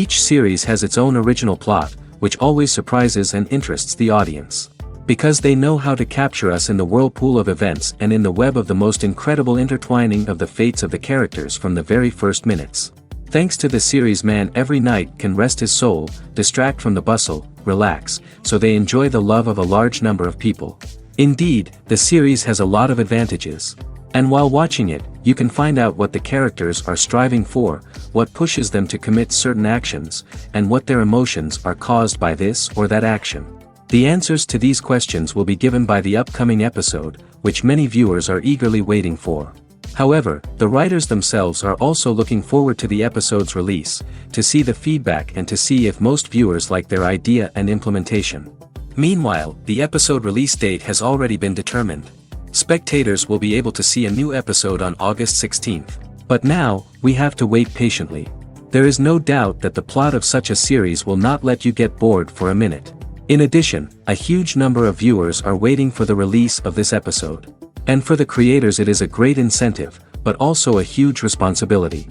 Each series has its own original plot, which always surprises and interests the audience. Because they know how to capture us in the whirlpool of events and in the web of the most incredible intertwining of the fates of the characters from the very first minutes. Thanks to the series, man every night can rest his soul, distract from the bustle, relax, so they enjoy the love of a large number of people. Indeed, the series has a lot of advantages. And while watching it, you can find out what the characters are striving for, what pushes them to commit certain actions, and what their emotions are caused by this or that action. The answers to these questions will be given by the upcoming episode, which many viewers are eagerly waiting for. However, the writers themselves are also looking forward to the episode's release, to see the feedback and to see if most viewers like their idea and implementation. Meanwhile, the episode release date has already been determined. Spectators will be able to see a new episode on August 16th. But now, we have to wait patiently. There is no doubt that the plot of such a series will not let you get bored for a minute. In addition, a huge number of viewers are waiting for the release of this episode. And for the creators it is a great incentive, but also a huge responsibility.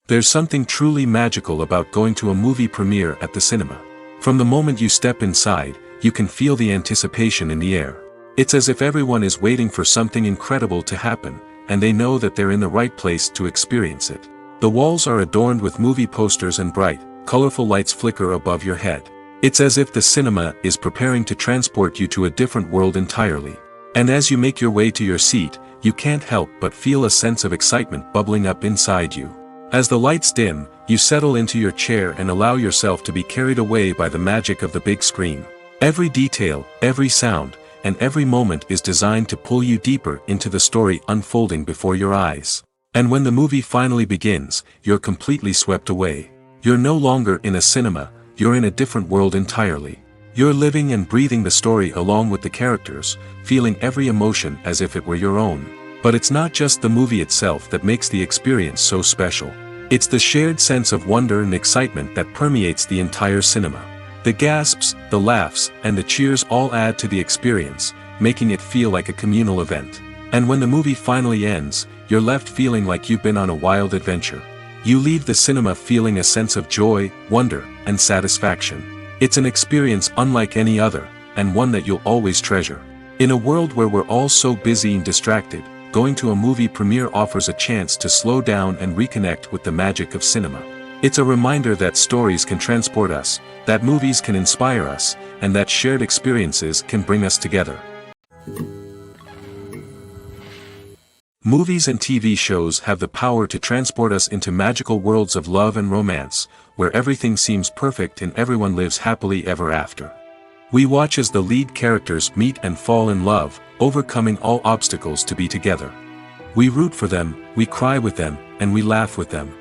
There's something truly magical about going to a movie premiere at the cinema. From the moment you step inside, you can feel the anticipation in the air. It's as if everyone is waiting for something incredible to happen, and they know that they're in the right place to experience it. The walls are adorned with movie posters and bright, colorful lights flicker above your head. It's as if the cinema is preparing to transport you to a different world entirely. And as you make your way to your seat, you can't help but feel a sense of excitement bubbling up inside you. As the lights dim, you settle into your chair and allow yourself to be carried away by the magic of the big screen. Every detail, every sound, and every moment is designed to pull you deeper into the story unfolding before your eyes. And when the movie finally begins, you're completely swept away. You're no longer in a cinema, you're in a different world entirely. You're living and breathing the story along with the characters, feeling every emotion as if it were your own. But it's not just the movie itself that makes the experience so special. It's the shared sense of wonder and excitement that permeates the entire cinema. The gasps, the laughs, and the cheers all add to the experience, making it feel like a communal event. And when the movie finally ends, you're left feeling like you've been on a wild adventure. You leave the cinema feeling a sense of joy, wonder, and satisfaction. It's an experience unlike any other, and one that you'll always treasure. In a world where we're all so busy and distracted, going to a movie premiere offers a chance to slow down and reconnect with the magic of cinema. It's a reminder that stories can transport us, that movies can inspire us, and that shared experiences can bring us together. Movies and TV shows have the power to transport us into magical worlds of love and romance, where everything seems perfect and everyone lives happily ever after. We watch as the lead characters meet and fall in love, overcoming all obstacles to be together. We root for them, we cry with them, and we laugh with them.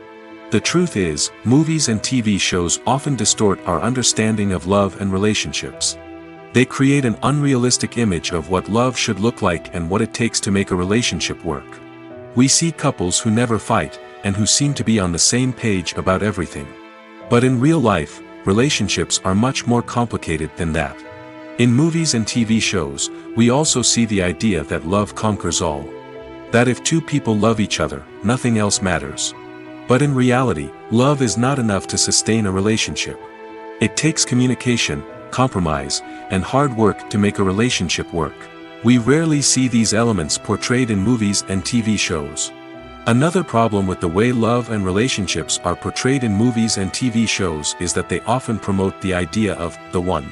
The truth is, movies and TV shows often distort our understanding of love and relationships. They create an unrealistic image of what love should look like and what it takes to make a relationship work. We see couples who never fight, and who seem to be on the same page about everything. But in real life, relationships are much more complicated than that. In movies and TV shows, we also see the idea that love conquers all. That if two people love each other, nothing else matters. But in reality, love is not enough to sustain a relationship. It takes communication, compromise, and hard work to make a relationship work. We rarely see these elements portrayed in movies and TV shows. Another problem with the way love and relationships are portrayed in movies and TV shows is that they often promote the idea of the one.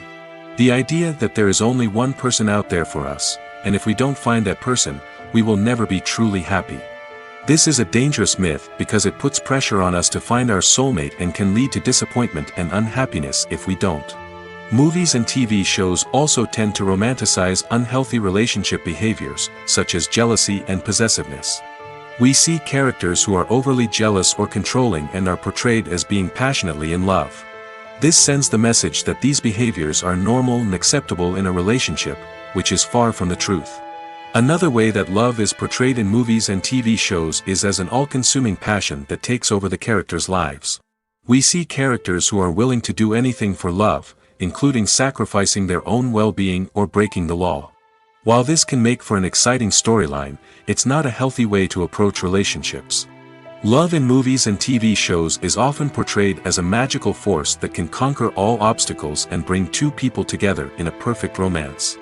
The idea that there is only one person out there for us, and if we don't find that person, we will never be truly happy. This is a dangerous myth because it puts pressure on us to find our soulmate and can lead to disappointment and unhappiness if we don't. Movies and TV shows also tend to romanticize unhealthy relationship behaviors, such as jealousy and possessiveness. We see characters who are overly jealous or controlling and are portrayed as being passionately in love. This sends the message that these behaviors are normal and acceptable in a relationship, which is far from the truth. Another way that love is portrayed in movies and TV shows is as an all-consuming passion that takes over the characters' lives. We see characters who are willing to do anything for love, including sacrificing their own well-being or breaking the law. While this can make for an exciting storyline, it's not a healthy way to approach relationships. Love in movies and TV shows is often portrayed as a magical force that can conquer all obstacles and bring two people together in a perfect romance.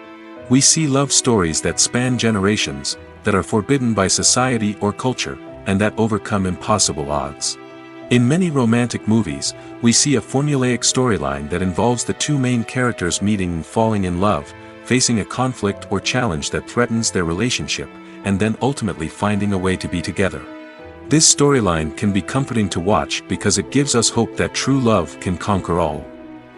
We see love stories that span generations, that are forbidden by society or culture, and that overcome impossible odds. In many romantic movies, we see a formulaic storyline that involves the two main characters meeting and falling in love, facing a conflict or challenge that threatens their relationship, and then ultimately finding a way to be together. This storyline can be comforting to watch because it gives us hope that true love can conquer all.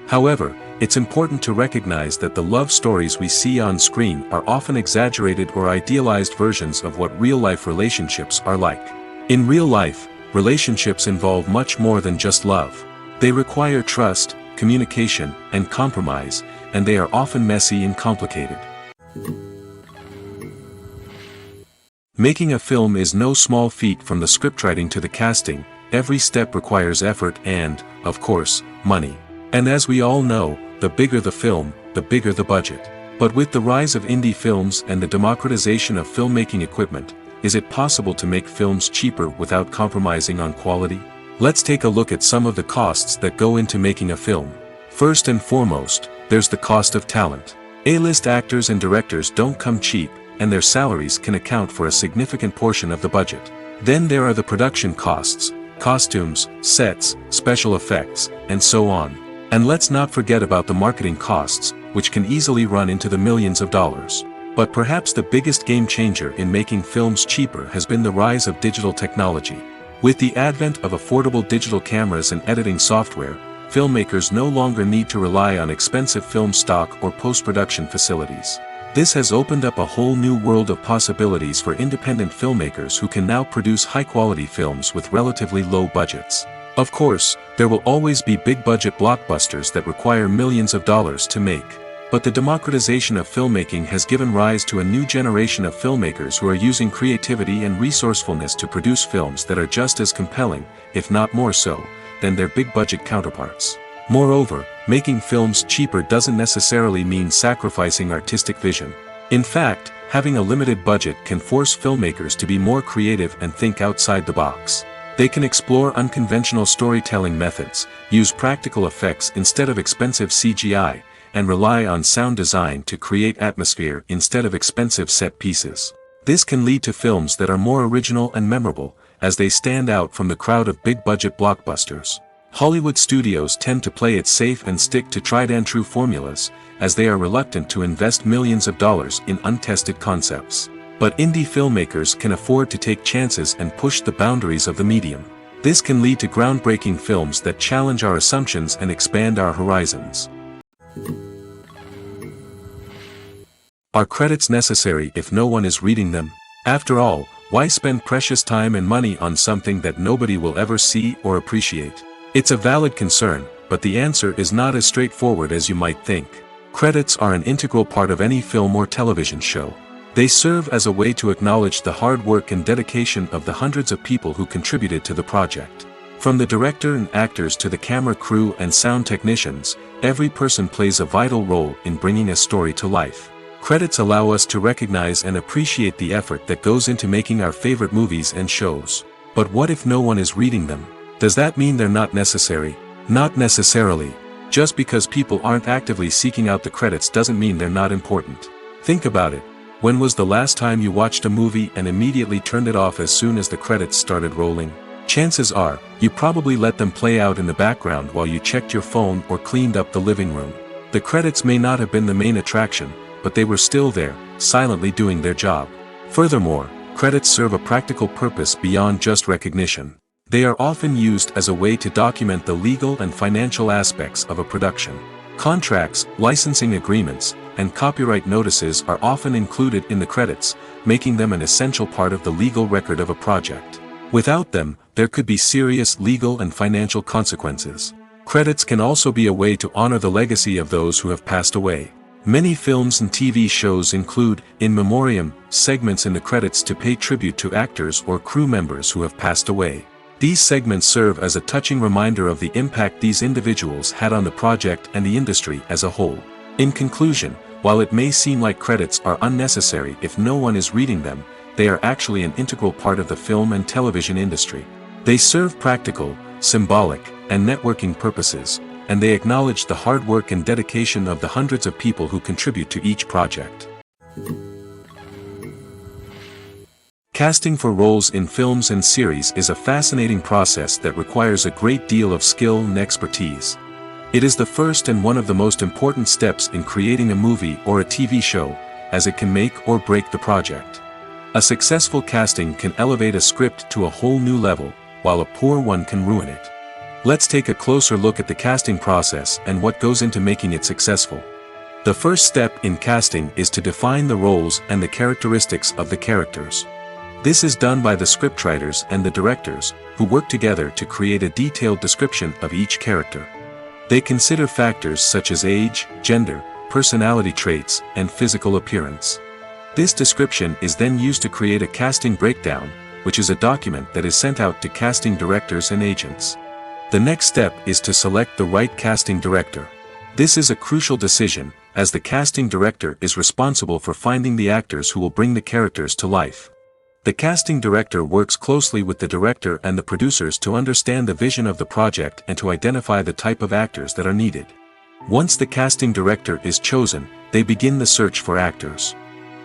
However, it's important to recognize that the love stories we see on screen are often exaggerated or idealized versions of what real-life relationships are like. In real life, relationships involve much more than just love. They require trust, communication, and compromise, and they are often messy and complicated. Making a film is no small feat. From the scriptwriting to the casting, every step requires effort and, of course, money. And as we all know, the bigger the film, the bigger the budget. But with the rise of indie films and the democratization of filmmaking equipment, is it possible to make films cheaper without compromising on quality? Let's take a look at some of the costs that go into making a film. First and foremost, there's the cost of talent. A-list actors and directors don't come cheap, and their salaries can account for a significant portion of the budget. Then there are the production costs, costumes, sets, special effects, and so on. And let's not forget about the marketing costs, which can easily run into the millions of dollars. But perhaps the biggest game changer in making films cheaper has been the rise of digital technology. With the advent of affordable digital cameras and editing software, filmmakers no longer need to rely on expensive film stock or post-production facilities. This has opened up a whole new world of possibilities for independent filmmakers who can now produce high-quality films with relatively low budgets. Of course, there will always be big-budget blockbusters that require millions of dollars to make. But the democratization of filmmaking has given rise to a new generation of filmmakers who are using creativity and resourcefulness to produce films that are just as compelling, if not more so, than their big-budget counterparts. Moreover, making films cheaper doesn't necessarily mean sacrificing artistic vision. In fact, having a limited budget can force filmmakers to be more creative and think outside the box. They can explore unconventional storytelling methods, use practical effects instead of expensive CGI, and rely on sound design to create atmosphere instead of expensive set pieces. This can lead to films that are more original and memorable, as they stand out from the crowd of big-budget blockbusters. Hollywood studios tend to play it safe and stick to tried-and-true formulas, as they are reluctant to invest millions of dollars in untested concepts. But indie filmmakers can afford to take chances and push the boundaries of the medium. This can lead to groundbreaking films that challenge our assumptions and expand our horizons. Are credits necessary if no one is reading them? After all, why spend precious time and money on something that nobody will ever see or appreciate? It's a valid concern, but the answer is not as straightforward as you might think. Credits are an integral part of any film or television show. They serve as a way to acknowledge the hard work and dedication of the hundreds of people who contributed to the project. From the director and actors to the camera crew and sound technicians, every person plays a vital role in bringing a story to life. Credits allow us to recognize and appreciate the effort that goes into making our favorite movies and shows. But what if no one is reading them? Does that mean they're not necessary? Not necessarily. Just because people aren't actively seeking out the credits doesn't mean they're not important. Think about it. When was the last time you watched a movie and immediately turned it off as soon as the credits started rolling? Chances are, you probably let them play out in the background while you checked your phone or cleaned up the living room. The credits may not have been the main attraction, but they were still there, silently doing their job. Furthermore, credits serve a practical purpose beyond just recognition. They are often used as a way to document the legal and financial aspects of a production. Contracts, licensing agreements, and copyright notices are often included in the credits, making them an essential part of the legal record of a project. Without them, there could be serious legal and financial consequences. Credits can also be a way to honor the legacy of those who have passed away. Many films and TV shows include, in memoriam, segments in the credits to pay tribute to actors or crew members who have passed away. These segments serve as a touching reminder of the impact these individuals had on the project and the industry as a whole. In conclusion, while it may seem like credits are unnecessary if no one is reading them, they are actually an integral part of the film and television industry. They serve practical, symbolic, and networking purposes, and they acknowledge the hard work and dedication of the hundreds of people who contribute to each project. Casting for roles in films and series is a fascinating process that requires a great deal of skill and expertise. It is the first and one of the most important steps in creating a movie or a TV show, as it can make or break the project. A successful casting can elevate a script to a whole new level, while a poor one can ruin it. Let's take a closer look at the casting process and what goes into making it successful. The first step in casting is to define the roles and the characteristics of the characters. This is done by the scriptwriters and the directors, who work together to create a detailed description of each character. They consider factors such as age, gender, personality traits, and physical appearance. This description is then used to create a casting breakdown, which is a document that is sent out to casting directors and agents. The next step is to select the right casting director. This is a crucial decision, as the casting director is responsible for finding the actors who will bring the characters to life. The casting director works closely with the director and the producers to understand the vision of the project and to identify the type of actors that are needed. Once the casting director is chosen, they begin the search for actors.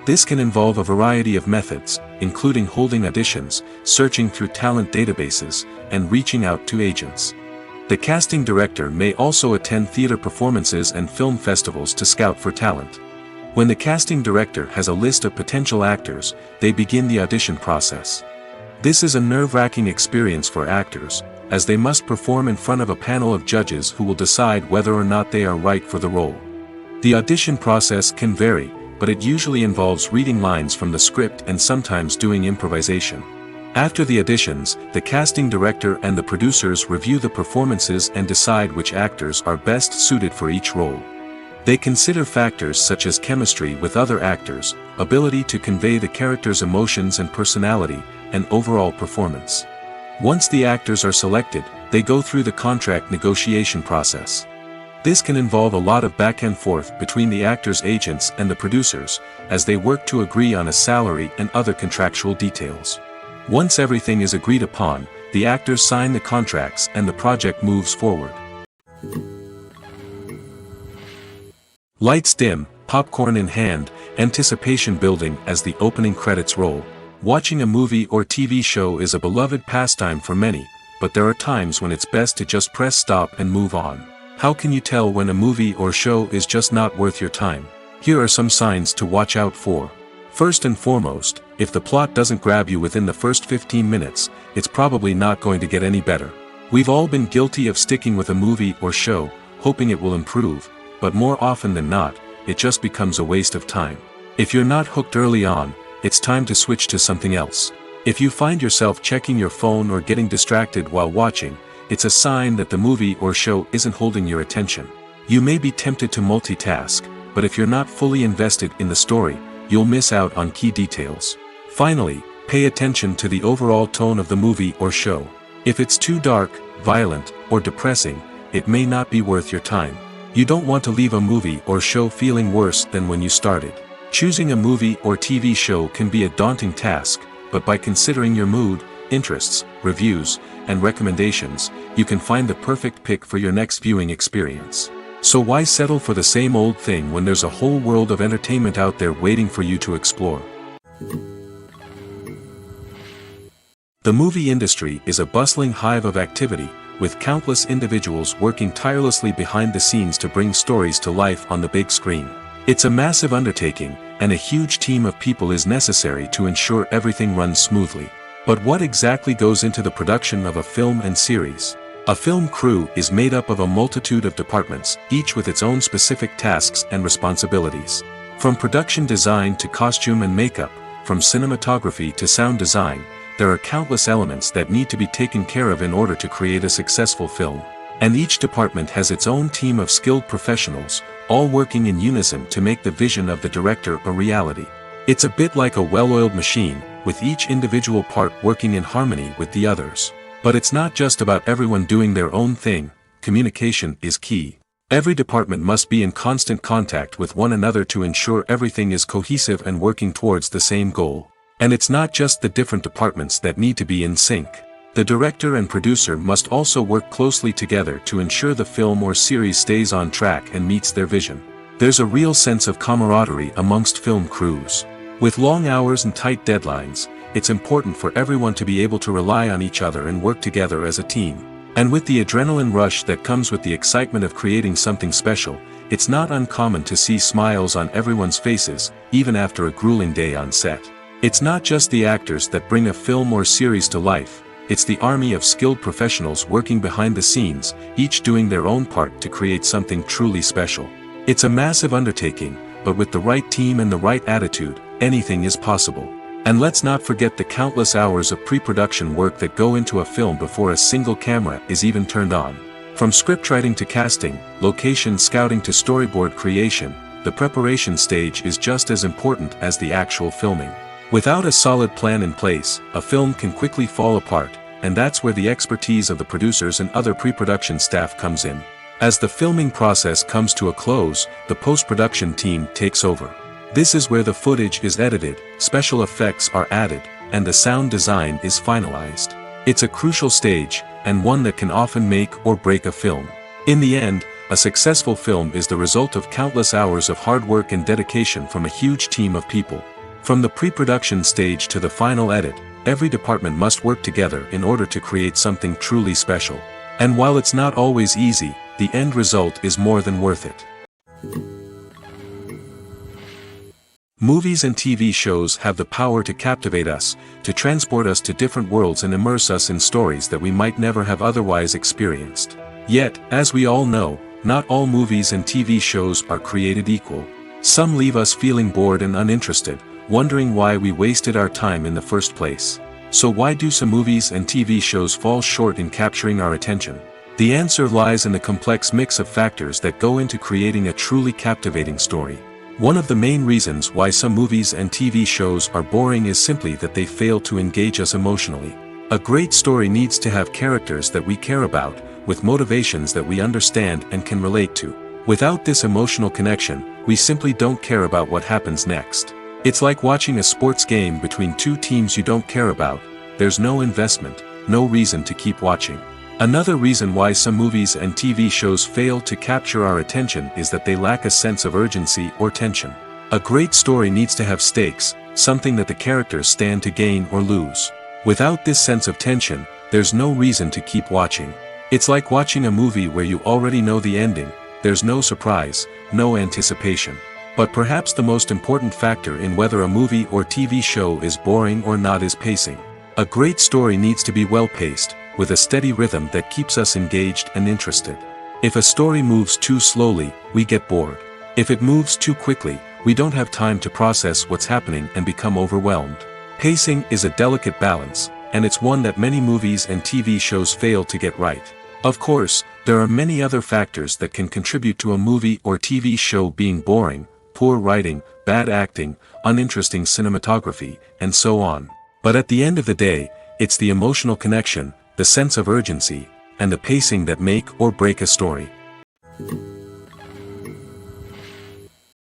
This can involve a variety of methods, including holding auditions, searching through talent databases, and reaching out to agents. The casting director may also attend theater performances and film festivals to scout for talent. When the casting director has a list of potential actors, they begin the audition process. This is a nerve-wracking experience for actors, as they must perform in front of a panel of judges who will decide whether or not they are right for the role. The audition process can vary, but it usually involves reading lines from the script and sometimes doing improvisation. After the auditions, the casting director and the producers review the performances and decide which actors are best suited for each role. They consider factors such as chemistry with other actors, ability to convey the character's emotions and personality, and overall performance. Once the actors are selected, they go through the contract negotiation process. This can involve a lot of back and forth between the actors' agents and the producers, as they work to agree on a salary and other contractual details. Once everything is agreed upon, the actors sign the contracts and the project moves forward. Lights dim, popcorn in hand, anticipation building as the opening credits roll. Watching a movie or TV show is a beloved pastime for many, but there are times when it's best to just press stop and move on. How can you tell when a movie or show is just not worth your time? Here are some signs to watch out for. First and foremost, if the plot doesn't grab you within the first 15 minutes, it's probably not going to get any better. We've all been guilty of sticking with a movie or show, hoping it will improve, but more often than not, it just becomes a waste of time. If you're not hooked early on, it's time to switch to something else. If you find yourself checking your phone or getting distracted while watching, it's a sign that the movie or show isn't holding your attention. You may be tempted to multitask, but if you're not fully invested in the story, you'll miss out on key details. Finally, pay attention to the overall tone of the movie or show. If it's too dark, violent, or depressing, it may not be worth your time. You don't want to leave a movie or show feeling worse than when you started. Choosing a movie or TV show can be a daunting task, but by considering your mood, interests, reviews, and recommendations, you can find the perfect pick for your next viewing experience. So why settle for the same old thing when there's a whole world of entertainment out there waiting for you to explore? The movie industry is a bustling hive of activity, with countless individuals working tirelessly behind the scenes to bring stories to life on the big screen. It's a massive undertaking, and a huge team of people is necessary to ensure everything runs smoothly. But what exactly goes into the production of a film and series? A film crew is made up of a multitude of departments, each with its own specific tasks and responsibilities. From production design to costume and makeup, from cinematography to sound design, there are countless elements that need to be taken care of in order to create a successful film. And each department has its own team of skilled professionals, all working in unison to make the vision of the director a reality. It's a bit like a well-oiled machine, with each individual part working in harmony with the others. But it's not just about everyone doing their own thing. Communication is key. Every department must be in constant contact with one another to ensure everything is cohesive and working towards the same goal. And it's not just the different departments that need to be in sync. The director and producer must also work closely together to ensure the film or series stays on track and meets their vision. There's a real sense of camaraderie amongst film crews. With long hours and tight deadlines, it's important for everyone to be able to rely on each other and work together as a team. And with the adrenaline rush that comes with the excitement of creating something special, it's not uncommon to see smiles on everyone's faces, even after a grueling day on set. It's not just the actors that bring a film or series to life, it's the army of skilled professionals working behind the scenes, each doing their own part to create something truly special. It's a massive undertaking, but with the right team and the right attitude, anything is possible. And let's not forget the countless hours of pre-production work that go into a film before a single camera is even turned on. From scriptwriting to casting, location scouting to storyboard creation, the preparation stage is just as important as the actual filming. Without a solid plan in place, a film can quickly fall apart, and that's where the expertise of the producers and other pre-production staff comes in. As the filming process comes to a close, the post-production team takes over. This is where the footage is edited, special effects are added, and the sound design is finalized. It's a crucial stage, and one that can often make or break a film. In the end, a successful film is the result of countless hours of hard work and dedication from a huge team of people. From the pre-production stage to the final edit, every department must work together in order to create something truly special. And while it's not always easy, the end result is more than worth it. Movies and TV shows have the power to captivate us, to transport us to different worlds and immerse us in stories that we might never have otherwise experienced. Yet, as we all know, not all movies and TV shows are created equal. Some leave us feeling bored and uninterested, wondering why we wasted our time in the first place. So why do some movies and TV shows fall short in capturing our attention? The answer lies in the complex mix of factors that go into creating a truly captivating story. One of the main reasons why some movies and TV shows are boring is simply that they fail to engage us emotionally. A great story needs to have characters that we care about, with motivations that we understand and can relate to. Without this emotional connection, we simply don't care about what happens next. It's like watching a sports game between two teams you don't care about. There's no investment, no reason to keep watching. Another reason why some movies and TV shows fail to capture our attention is that they lack a sense of urgency or tension. A great story needs to have stakes, something that the characters stand to gain or lose. Without this sense of tension, there's no reason to keep watching. It's like watching a movie where you already know the ending, there's no surprise, no anticipation. But perhaps the most important factor in whether a movie or TV show is boring or not is pacing. A great story needs to be well-paced, with a steady rhythm that keeps us engaged and interested. If a story moves too slowly, we get bored. If it moves too quickly, we don't have time to process what's happening and become overwhelmed. Pacing is a delicate balance, and it's one that many movies and TV shows fail to get right. Of course, there are many other factors that can contribute to a movie or TV show being boring: poor writing, bad acting, uninteresting cinematography, and so on. But at the end of the day, it's the emotional connection, the sense of urgency, and the pacing that make or break a story.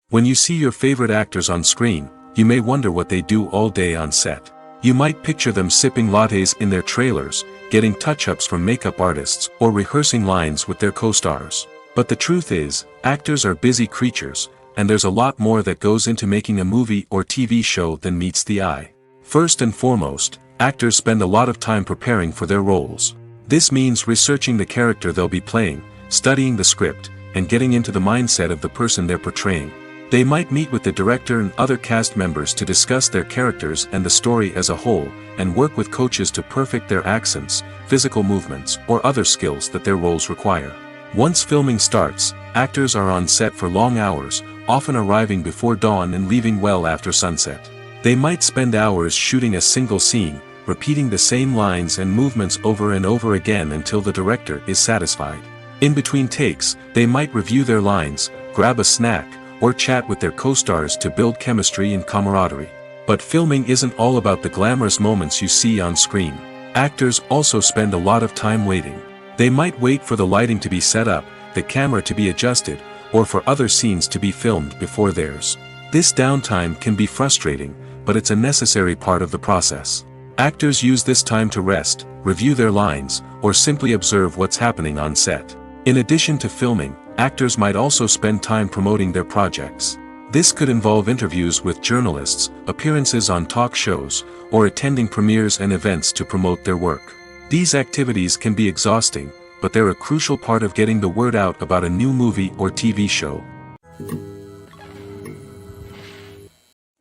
When you see your favorite actors on screen, you may wonder what they do all day on set. You might picture them sipping lattes in their trailers, getting touch-ups from makeup artists, or rehearsing lines with their co-stars. But the truth is, actors are busy creatures, and there's a lot more that goes into making a movie or TV show than meets the eye. First and foremost, actors spend a lot of time preparing for their roles. This means researching the character they'll be playing, studying the script, and getting into the mindset of the person they're portraying. They might meet with the director and other cast members to discuss their characters and the story as a whole, and work with coaches to perfect their accents, physical movements, or other skills that their roles require. Once filming starts, actors are on set for long hours, often arriving before dawn and leaving well after sunset. They might spend hours shooting a single scene, repeating the same lines and movements over and over again until the director is satisfied. In between takes, they might review their lines, grab a snack, or chat with their co-stars to build chemistry and camaraderie. But filming isn't all about the glamorous moments you see on screen. Actors also spend a lot of time waiting. They might wait for the lighting to be set up, the camera to be adjusted, or for other scenes to be filmed before theirs. This downtime can be frustrating, but it's a necessary part of the process. Actors use this time to rest, review their lines, or simply observe what's happening on set. In addition to filming, actors might also spend time promoting their projects. This could involve interviews with journalists, appearances on talk shows, or attending premieres and events to promote their work. These activities can be exhausting, but they're a crucial part of getting the word out about a new movie or TV show.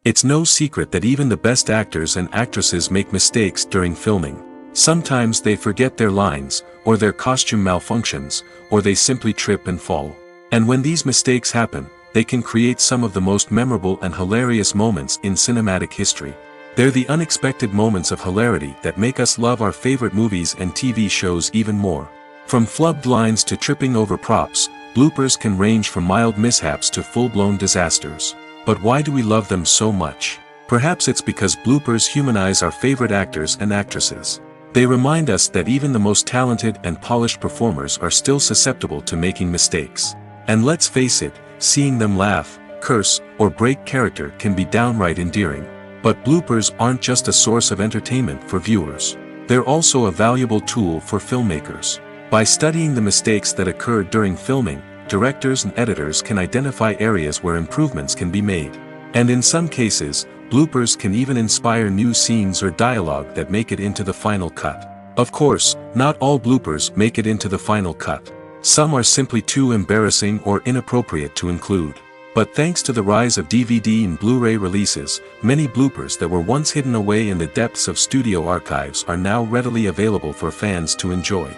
It's no secret that even the best actors and actresses make mistakes during filming. Sometimes they forget their lines, or their costume malfunctions, or they simply trip and fall. And when these mistakes happen, they can create some of the most memorable and hilarious moments in cinematic history. They're the unexpected moments of hilarity that make us love our favorite movies and TV shows even more. From flubbed lines to tripping over props, bloopers can range from mild mishaps to full-blown disasters. But why do we love them so much? Perhaps it's because bloopers humanize our favorite actors and actresses. They remind us that even the most talented and polished performers are still susceptible to making mistakes. And let's face it, seeing them laugh, curse, or break character can be downright endearing. But bloopers aren't just a source of entertainment for viewers. They're also a valuable tool for filmmakers. By studying the mistakes that occurred during filming, directors and editors can identify areas where improvements can be made. And in some cases, bloopers can even inspire new scenes or dialogue that make it into the final cut. Of course, not all bloopers make it into the final cut. Some are simply too embarrassing or inappropriate to include. But thanks to the rise of DVD and Blu-ray releases, many bloopers that were once hidden away in the depths of studio archives are now readily available for fans to enjoy.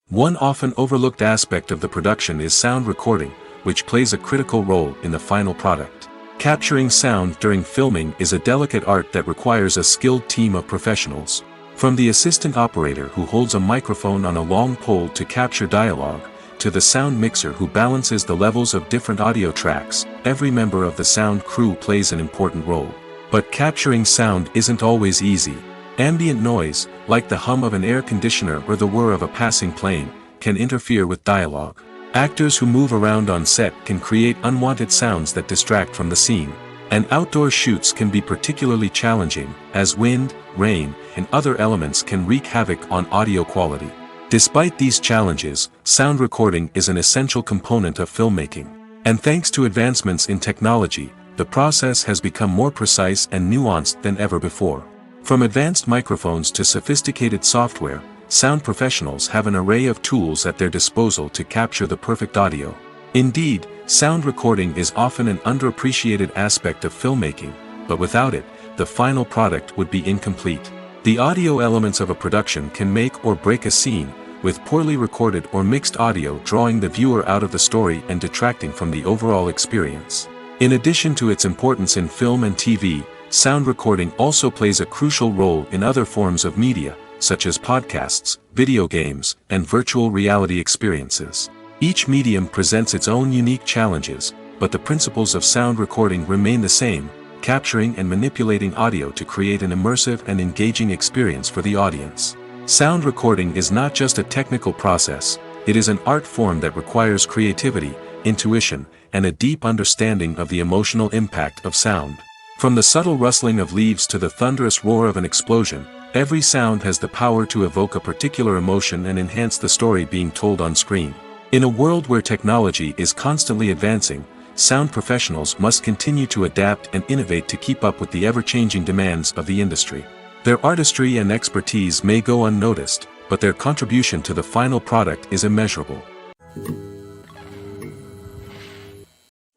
One often overlooked aspect of the production is sound recording, which plays a critical role in the final product. Capturing sound during filming is a delicate art that requires a skilled team of professionals. From the assistant operator who holds a microphone on a long pole to capture dialogue, to the sound mixer who balances the levels of different audio tracks, every member of the sound crew plays an important role. But capturing sound isn't always easy. Ambient noise, like the hum of an air conditioner or the whir of a passing plane, can interfere with dialogue. Actors who move around on set can create unwanted sounds that distract from the scene. And outdoor shoots can be particularly challenging, as wind, rain, and other elements can wreak havoc on audio quality. Despite these challenges, sound recording is an essential component of filmmaking. And thanks to advancements in technology, the process has become more precise and nuanced than ever before. From advanced microphones to sophisticated software, sound professionals have an array of tools at their disposal to capture the perfect audio. Indeed, sound recording is often an underappreciated aspect of filmmaking, but without it, the final product would be incomplete. The audio elements of a production can make or break a scene, with poorly recorded or mixed audio drawing the viewer out of the story and detracting from the overall experience. In addition to its importance in film and TV, sound recording also plays a crucial role in other forms of media, such as podcasts, video games, and virtual reality experiences. Each medium presents its own unique challenges, but the principles of sound recording remain the same, capturing and manipulating audio to create an immersive and engaging experience for the audience. Sound recording is not just a technical process, it is an art form that requires creativity, intuition, and a deep understanding of the emotional impact of sound. From the subtle rustling of leaves to the thunderous roar of an explosion, every sound has the power to evoke a particular emotion and enhance the story being told on screen. In a world where technology is constantly advancing, sound professionals must continue to adapt and innovate to keep up with the ever-changing demands of the industry. Their artistry and expertise may go unnoticed, but their contribution to the final product is immeasurable.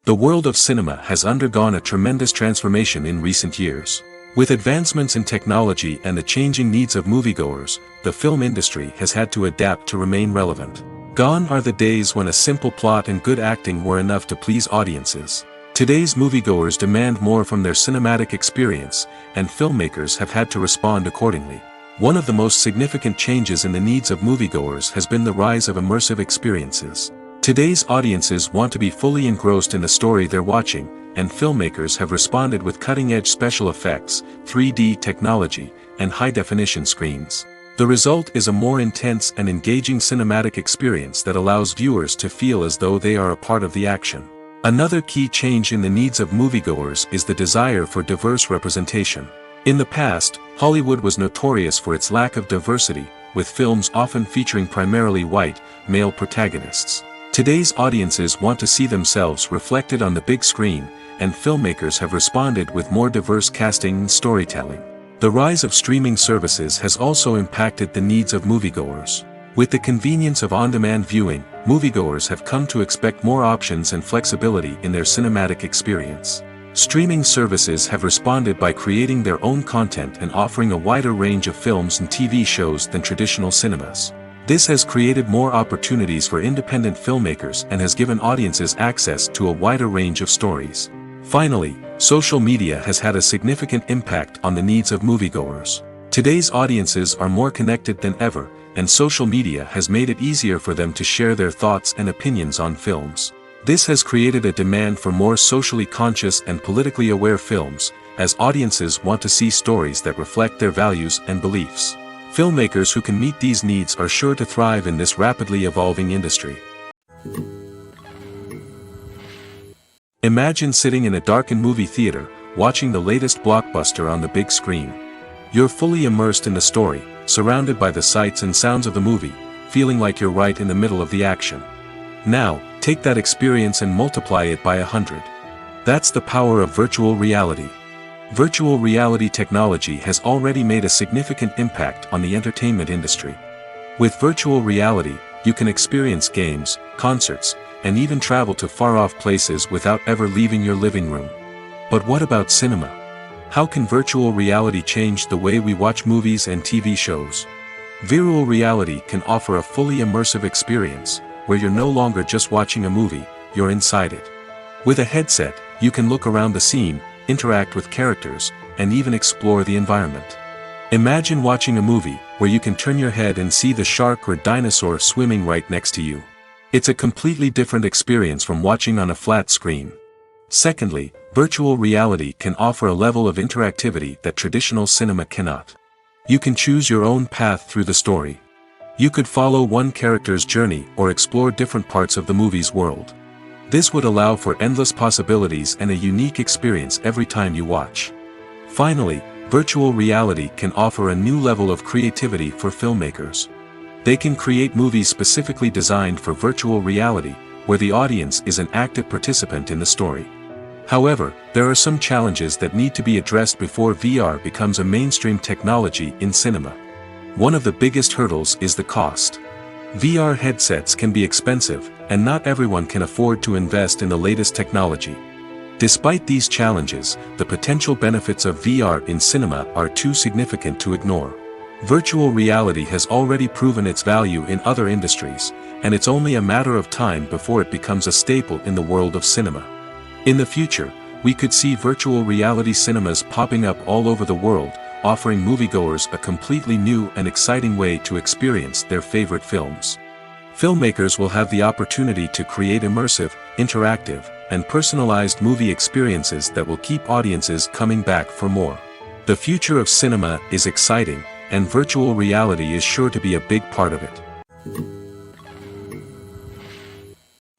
The world of cinema has undergone a tremendous transformation in recent years. With advancements in technology and the changing needs of moviegoers, the film industry has had to adapt to remain relevant. Gone are the days when a simple plot and good acting were enough to please audiences. Today's moviegoers demand more from their cinematic experience, and filmmakers have had to respond accordingly. One of the most significant changes in the needs of moviegoers has been the rise of immersive experiences. Today's audiences want to be fully engrossed in the story they're watching, and filmmakers have responded with cutting-edge special effects, 3D technology, and high-definition screens. The result is a more intense and engaging cinematic experience that allows viewers to feel as though they are a part of the action. Another key change in the needs of moviegoers is the desire for diverse representation. In the past, Hollywood was notorious for its lack of diversity, with films often featuring primarily white, male protagonists. Today's audiences want to see themselves reflected on the big screen, and filmmakers have responded with more diverse casting and storytelling. The rise of streaming services has also impacted the needs of moviegoers. With the convenience of on-demand viewing, moviegoers have come to expect more options and flexibility in their cinematic experience. Streaming services have responded by creating their own content and offering a wider range of films and TV shows than traditional cinemas. This has created more opportunities for independent filmmakers and has given audiences access to a wider range of stories. Finally, social media has had a significant impact on the needs of moviegoers. Today's audiences are more connected than ever, and social media has made it easier for them to share their thoughts and opinions on films. This has created a demand for more socially conscious and politically aware films, as audiences want to see stories that reflect their values and beliefs. Filmmakers who can meet these needs are sure to thrive in this rapidly evolving industry. Imagine sitting in a darkened movie theater, watching the latest blockbuster on the big screen. You're fully immersed in the story, surrounded by the sights and sounds of the movie, feeling like you're right in the middle of the action. Now, take that experience and multiply it by 100. That's the power of virtual reality. Virtual reality technology has already made a significant impact on the entertainment industry. With virtual reality, you can experience games, concerts, and even travel to far-off places without ever leaving your living room. But what about cinema? How can virtual reality change the way we watch movies and TV shows? Virtual reality can offer a fully immersive experience, where you're no longer just watching a movie, you're inside it. With a headset, you can look around the scene, interact with characters, and even explore the environment. Imagine watching a movie where you can turn your head and see the shark or dinosaur swimming right next to you. It's a completely different experience from watching on a flat screen. Secondly, virtual reality can offer a level of interactivity that traditional cinema cannot. You can choose your own path through the story. You could follow one character's journey or explore different parts of the movie's world. This would allow for endless possibilities and a unique experience every time you watch. Finally, virtual reality can offer a new level of creativity for filmmakers. They can create movies specifically designed for virtual reality, where the audience is an active participant in the story. However, there are some challenges that need to be addressed before VR becomes a mainstream technology in cinema. One of the biggest hurdles is the cost. VR headsets can be expensive, and not everyone can afford to invest in the latest technology. Despite these challenges, the potential benefits of VR in cinema are too significant to ignore. Virtual reality has already proven its value in other industries, and it's only a matter of time before it becomes a staple in the world of cinema. In the future, we could see virtual reality cinemas popping up all over the world, offering moviegoers a completely new and exciting way to experience their favorite films. Filmmakers will have the opportunity to create immersive, interactive, and personalized movie experiences that will keep audiences coming back for more. The future of cinema is exciting, and virtual reality is sure to be a big part of it.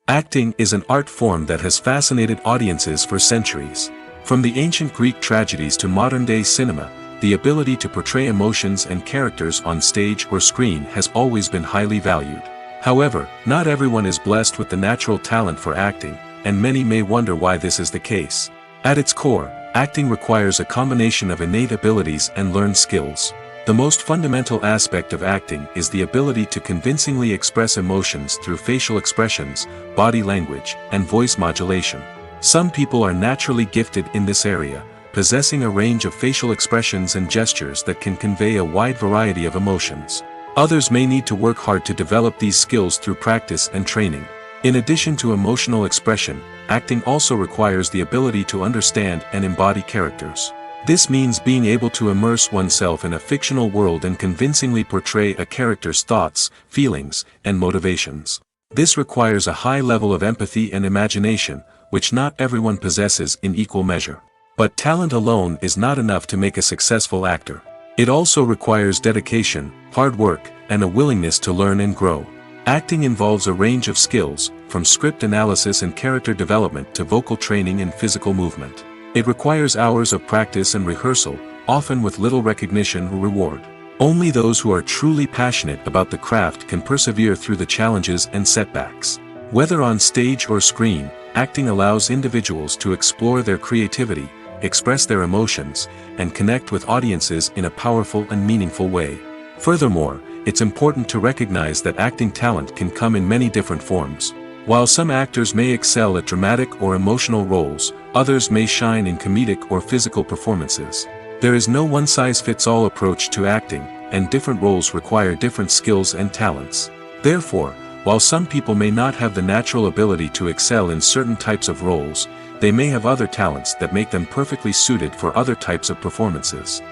Acting is an art form that has fascinated audiences for centuries. From the ancient Greek tragedies to modern-day cinema, the ability to portray emotions and characters on stage or screen has always been highly valued. However, not everyone is blessed with the natural talent for acting, and many may wonder why this is the case. At its core, acting requires a combination of innate abilities and learned skills. The most fundamental aspect of acting is the ability to convincingly express emotions through facial expressions, body language, and voice modulation. Some people are naturally gifted in this area, possessing a range of facial expressions and gestures that can convey a wide variety of emotions. Others may need to work hard to develop these skills through practice and training. In addition to emotional expression, acting also requires the ability to understand and embody characters. This means being able to immerse oneself in a fictional world and convincingly portray a character's thoughts, feelings, and motivations. This requires a high level of empathy and imagination, which not everyone possesses in equal measure. But talent alone is not enough to make a successful actor. It also requires dedication, hard work, and a willingness to learn and grow. Acting involves a range of skills, from script analysis and character development to vocal training and physical movement. It requires hours of practice and rehearsal, often with little recognition or reward. Only those who are truly passionate about the craft can persevere through the challenges and setbacks. Whether on stage or screen, acting allows individuals to explore their creativity, express their emotions, and connect with audiences in a powerful and meaningful way. Furthermore, it's important to recognize that acting talent can come in many different forms. While some actors may excel at dramatic or emotional roles, others may shine in comedic or physical performances. There is no one-size-fits-all approach to acting, and different roles require different skills and talents. Therefore, while some people may not have the natural ability to excel in certain types of roles, they may have other talents that make them perfectly suited for other types of performances.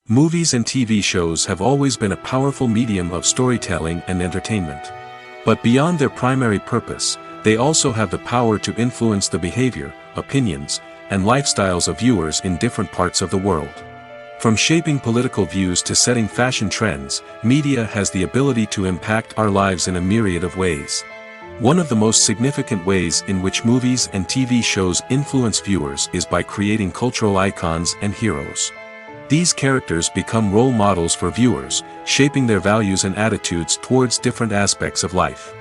Movies and TV shows have always been a powerful medium of storytelling and entertainment. But beyond their primary purpose, they also have the power to influence the behavior, opinions, and lifestyles of viewers in different parts of the world. From shaping political views to setting fashion trends, media has the ability to impact our lives in a myriad of ways. One of the most significant ways in which movies and TV shows influence viewers is by creating cultural icons and heroes. These characters become role models for viewers, shaping their values and attitudes towards different aspects of life.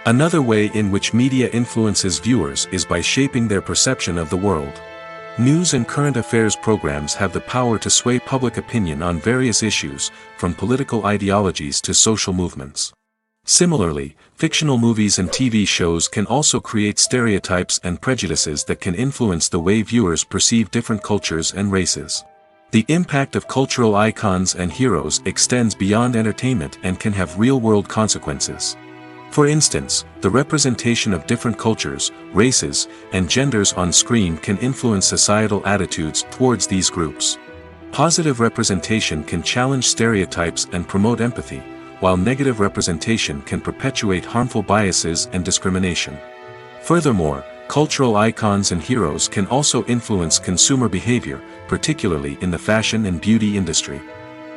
Another way in which media influences viewers is by shaping their perception of the world. News and current affairs programs have the power to sway public opinion on various issues, from political ideologies to social movements. Similarly, fictional movies and TV shows can also create stereotypes and prejudices that can influence the way viewers perceive different cultures and races. The impact of cultural icons and heroes extends beyond entertainment and can have real-world consequences. For instance, the representation of different cultures, races, and genders on screen can influence societal attitudes towards these groups. Positive representation can challenge stereotypes and promote empathy, while negative representation can perpetuate harmful biases and discrimination. Furthermore, cultural icons and heroes can also influence consumer behavior, particularly in the fashion and beauty industry.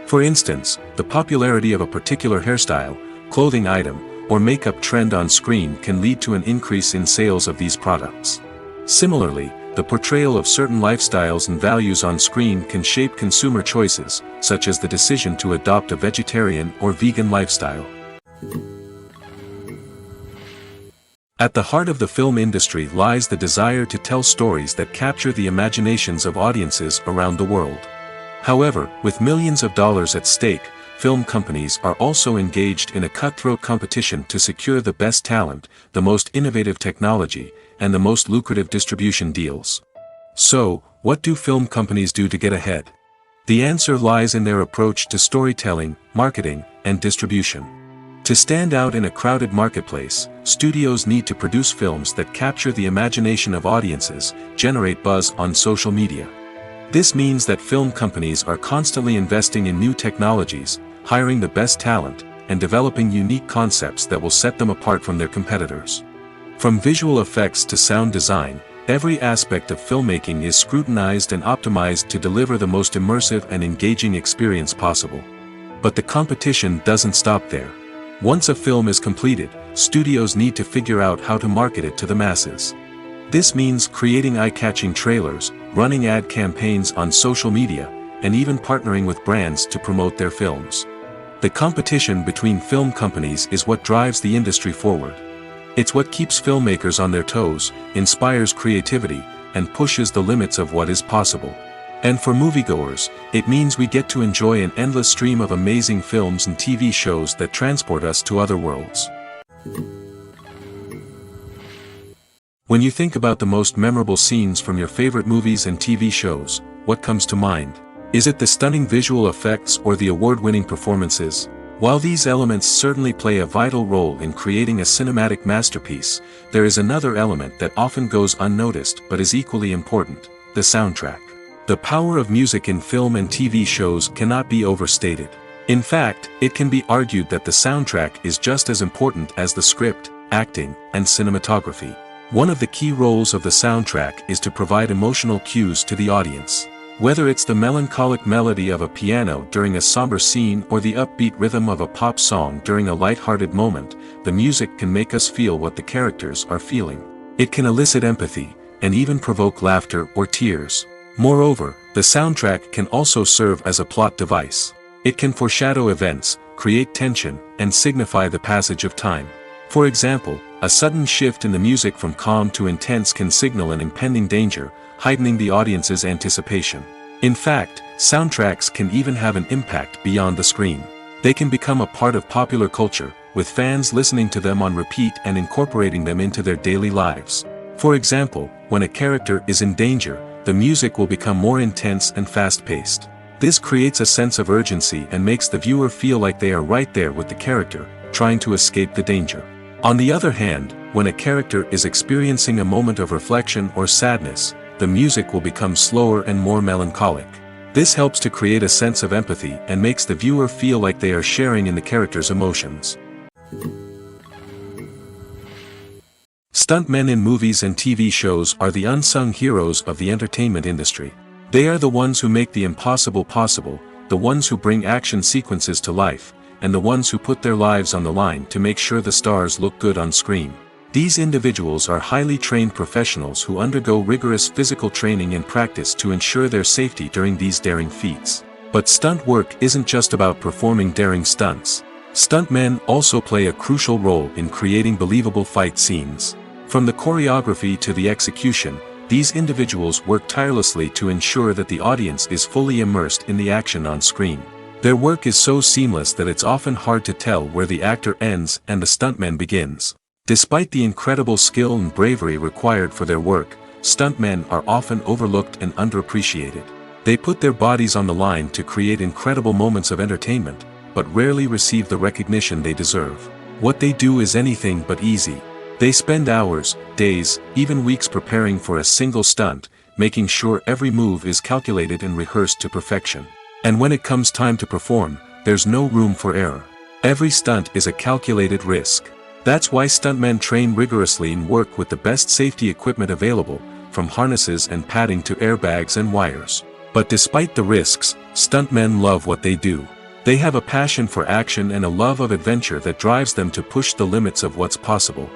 For instance, the popularity of a particular hairstyle, clothing item, or makeup trend on screen can lead to an increase in sales of these products. Similarly, the portrayal of certain lifestyles and values on screen can shape consumer choices, such as the decision to adopt a vegetarian or vegan lifestyle. At the heart of the film industry lies the desire to tell stories that capture the imaginations of audiences around the world. However, with millions of dollars at stake, film companies are also engaged in a cutthroat competition to secure the best talent, the most innovative technology, and the most lucrative distribution deals. So, what do film companies do to get ahead? The answer lies in their approach to storytelling, marketing, and distribution. To stand out in a crowded marketplace, studios need to produce films that capture the imagination of audiences, generate buzz on social media. This means that film companies are constantly investing in new technologies, hiring the best talent, and developing unique concepts that will set them apart from their competitors. From visual effects to sound design, every aspect of filmmaking is scrutinized and optimized to deliver the most immersive and engaging experience possible. But the competition doesn't stop there. Once a film is completed, studios need to figure out how to market it to the masses. This means creating eye-catching trailers, running ad campaigns on social media, and even partnering with brands to promote their films. The competition between film companies is what drives the industry forward. It's what keeps filmmakers on their toes, inspires creativity, and pushes the limits of what is possible. And for moviegoers, it means we get to enjoy an endless stream of amazing films and TV shows that transport us to other worlds. When you think about the most memorable scenes from your favorite movies and TV shows, what comes to mind? Is it the stunning visual effects or the award-winning performances? While these elements certainly play a vital role in creating a cinematic masterpiece, there is another element that often goes unnoticed but is equally important: the soundtrack. The power of music in film and TV shows cannot be overstated. In fact, it can be argued that the soundtrack is just as important as the script, acting, and cinematography. One of the key roles of the soundtrack is to provide emotional cues to the audience. Whether it's the melancholic melody of a piano during a somber scene or the upbeat rhythm of a pop song during a light-hearted moment, the music can make us feel what the characters are feeling. It can elicit empathy, and even provoke laughter or tears. Moreover, the soundtrack can also serve as a plot device. It can foreshadow events, create tension, and signify the passage of time. For example, a sudden shift in the music from calm to intense can signal an impending danger, heightening the audience's anticipation. In fact, soundtracks can even have an impact beyond the screen. They can become a part of popular culture, with fans listening to them on repeat and incorporating them into their daily lives. For example, when a character is in danger, the music will become more intense and fast-paced. This creates a sense of urgency and makes the viewer feel like they are right there with the character, trying to escape the danger. On the other hand, when a character is experiencing a moment of reflection or sadness, the music will become slower and more melancholic. This helps to create a sense of empathy and makes the viewer feel like they are sharing in the character's emotions. Stuntmen in movies and TV shows are the unsung heroes of the entertainment industry. They are the ones who make the impossible possible, the ones who bring action sequences to life, and the ones who put their lives on the line to make sure the stars look good on screen. These individuals are highly trained professionals who undergo rigorous physical training and practice to ensure their safety during these daring feats. But stunt work isn't just about performing daring stunts. Stuntmen also play a crucial role in creating believable fight scenes. From the choreography to the execution, these individuals work tirelessly to ensure that the audience is fully immersed in the action on screen. Their work is so seamless that it's often hard to tell where the actor ends and the stuntman begins. Despite the incredible skill and bravery required for their work, stuntmen are often overlooked and underappreciated. They put their bodies on the line to create incredible moments of entertainment, but rarely receive the recognition they deserve. What they do is anything but easy. They spend hours, days, even weeks preparing for a single stunt, making sure every move is calculated and rehearsed to perfection. And when it comes time to perform, there's no room for error. Every stunt is a calculated risk. That's why stuntmen train rigorously and work with the best safety equipment available, from harnesses and padding to airbags and wires. But despite the risks, stuntmen love what they do. They have a passion for action and a love of adventure that drives them to push the limits of what's possible.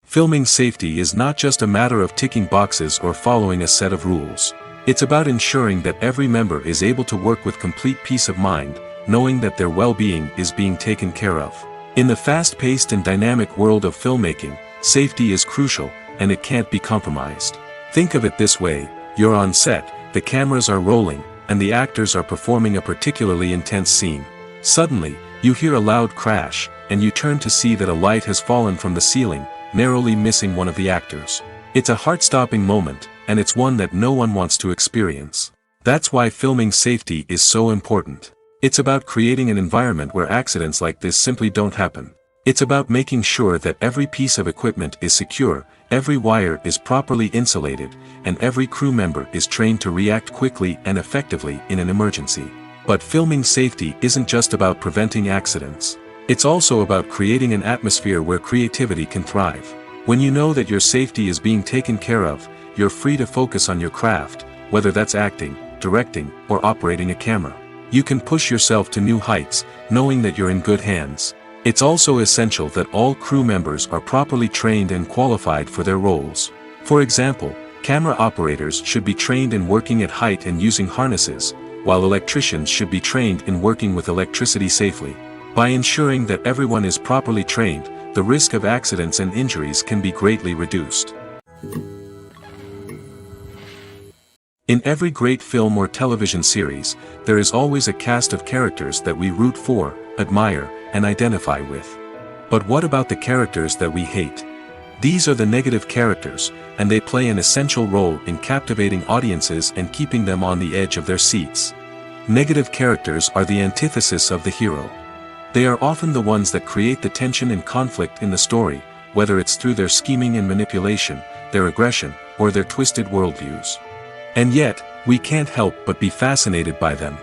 Filming safety is not just a matter of ticking boxes or following a set of rules. It's about ensuring that every member is able to work with complete peace of mind, knowing that their well-being is being taken care of. In the fast-paced and dynamic world of filmmaking, safety is crucial, and it can't be compromised. Think of it this way: you're on set, the cameras are rolling, and the actors are performing a particularly intense scene. Suddenly, you hear a loud crash, and you turn to see that a light has fallen from the ceiling, narrowly missing one of the actors. It's a heart-stopping moment, and it's one that no one wants to experience. That's why filming safety is so important. It's about creating an environment where accidents like this simply don't happen. It's about making sure that every piece of equipment is secure, every wire is properly insulated, and every crew member is trained to react quickly and effectively in an emergency. But filming safety isn't just about preventing accidents. It's also about creating an atmosphere where creativity can thrive. When you know that your safety is being taken care of, you're free to focus on your craft, whether that's acting, directing, or operating a camera. You can push yourself to new heights, knowing that you're in good hands. It's also essential that all crew members are properly trained and qualified for their roles. For example, camera operators should be trained in working at height and using harnesses, while electricians should be trained in working with electricity safely. By ensuring that everyone is properly trained, the risk of accidents and injuries can be greatly reduced. In every great film or television series, there is always a cast of characters that we root for, admire, and identify with. But what about the characters that we hate? These are the negative characters, and they play an essential role in captivating audiences and keeping them on the edge of their seats. Negative characters are the antithesis of the hero. They are often the ones that create the tension and conflict in the story, whether it's through their scheming and manipulation, their aggression, or their twisted worldviews. And yet, we can't help but be fascinated by them.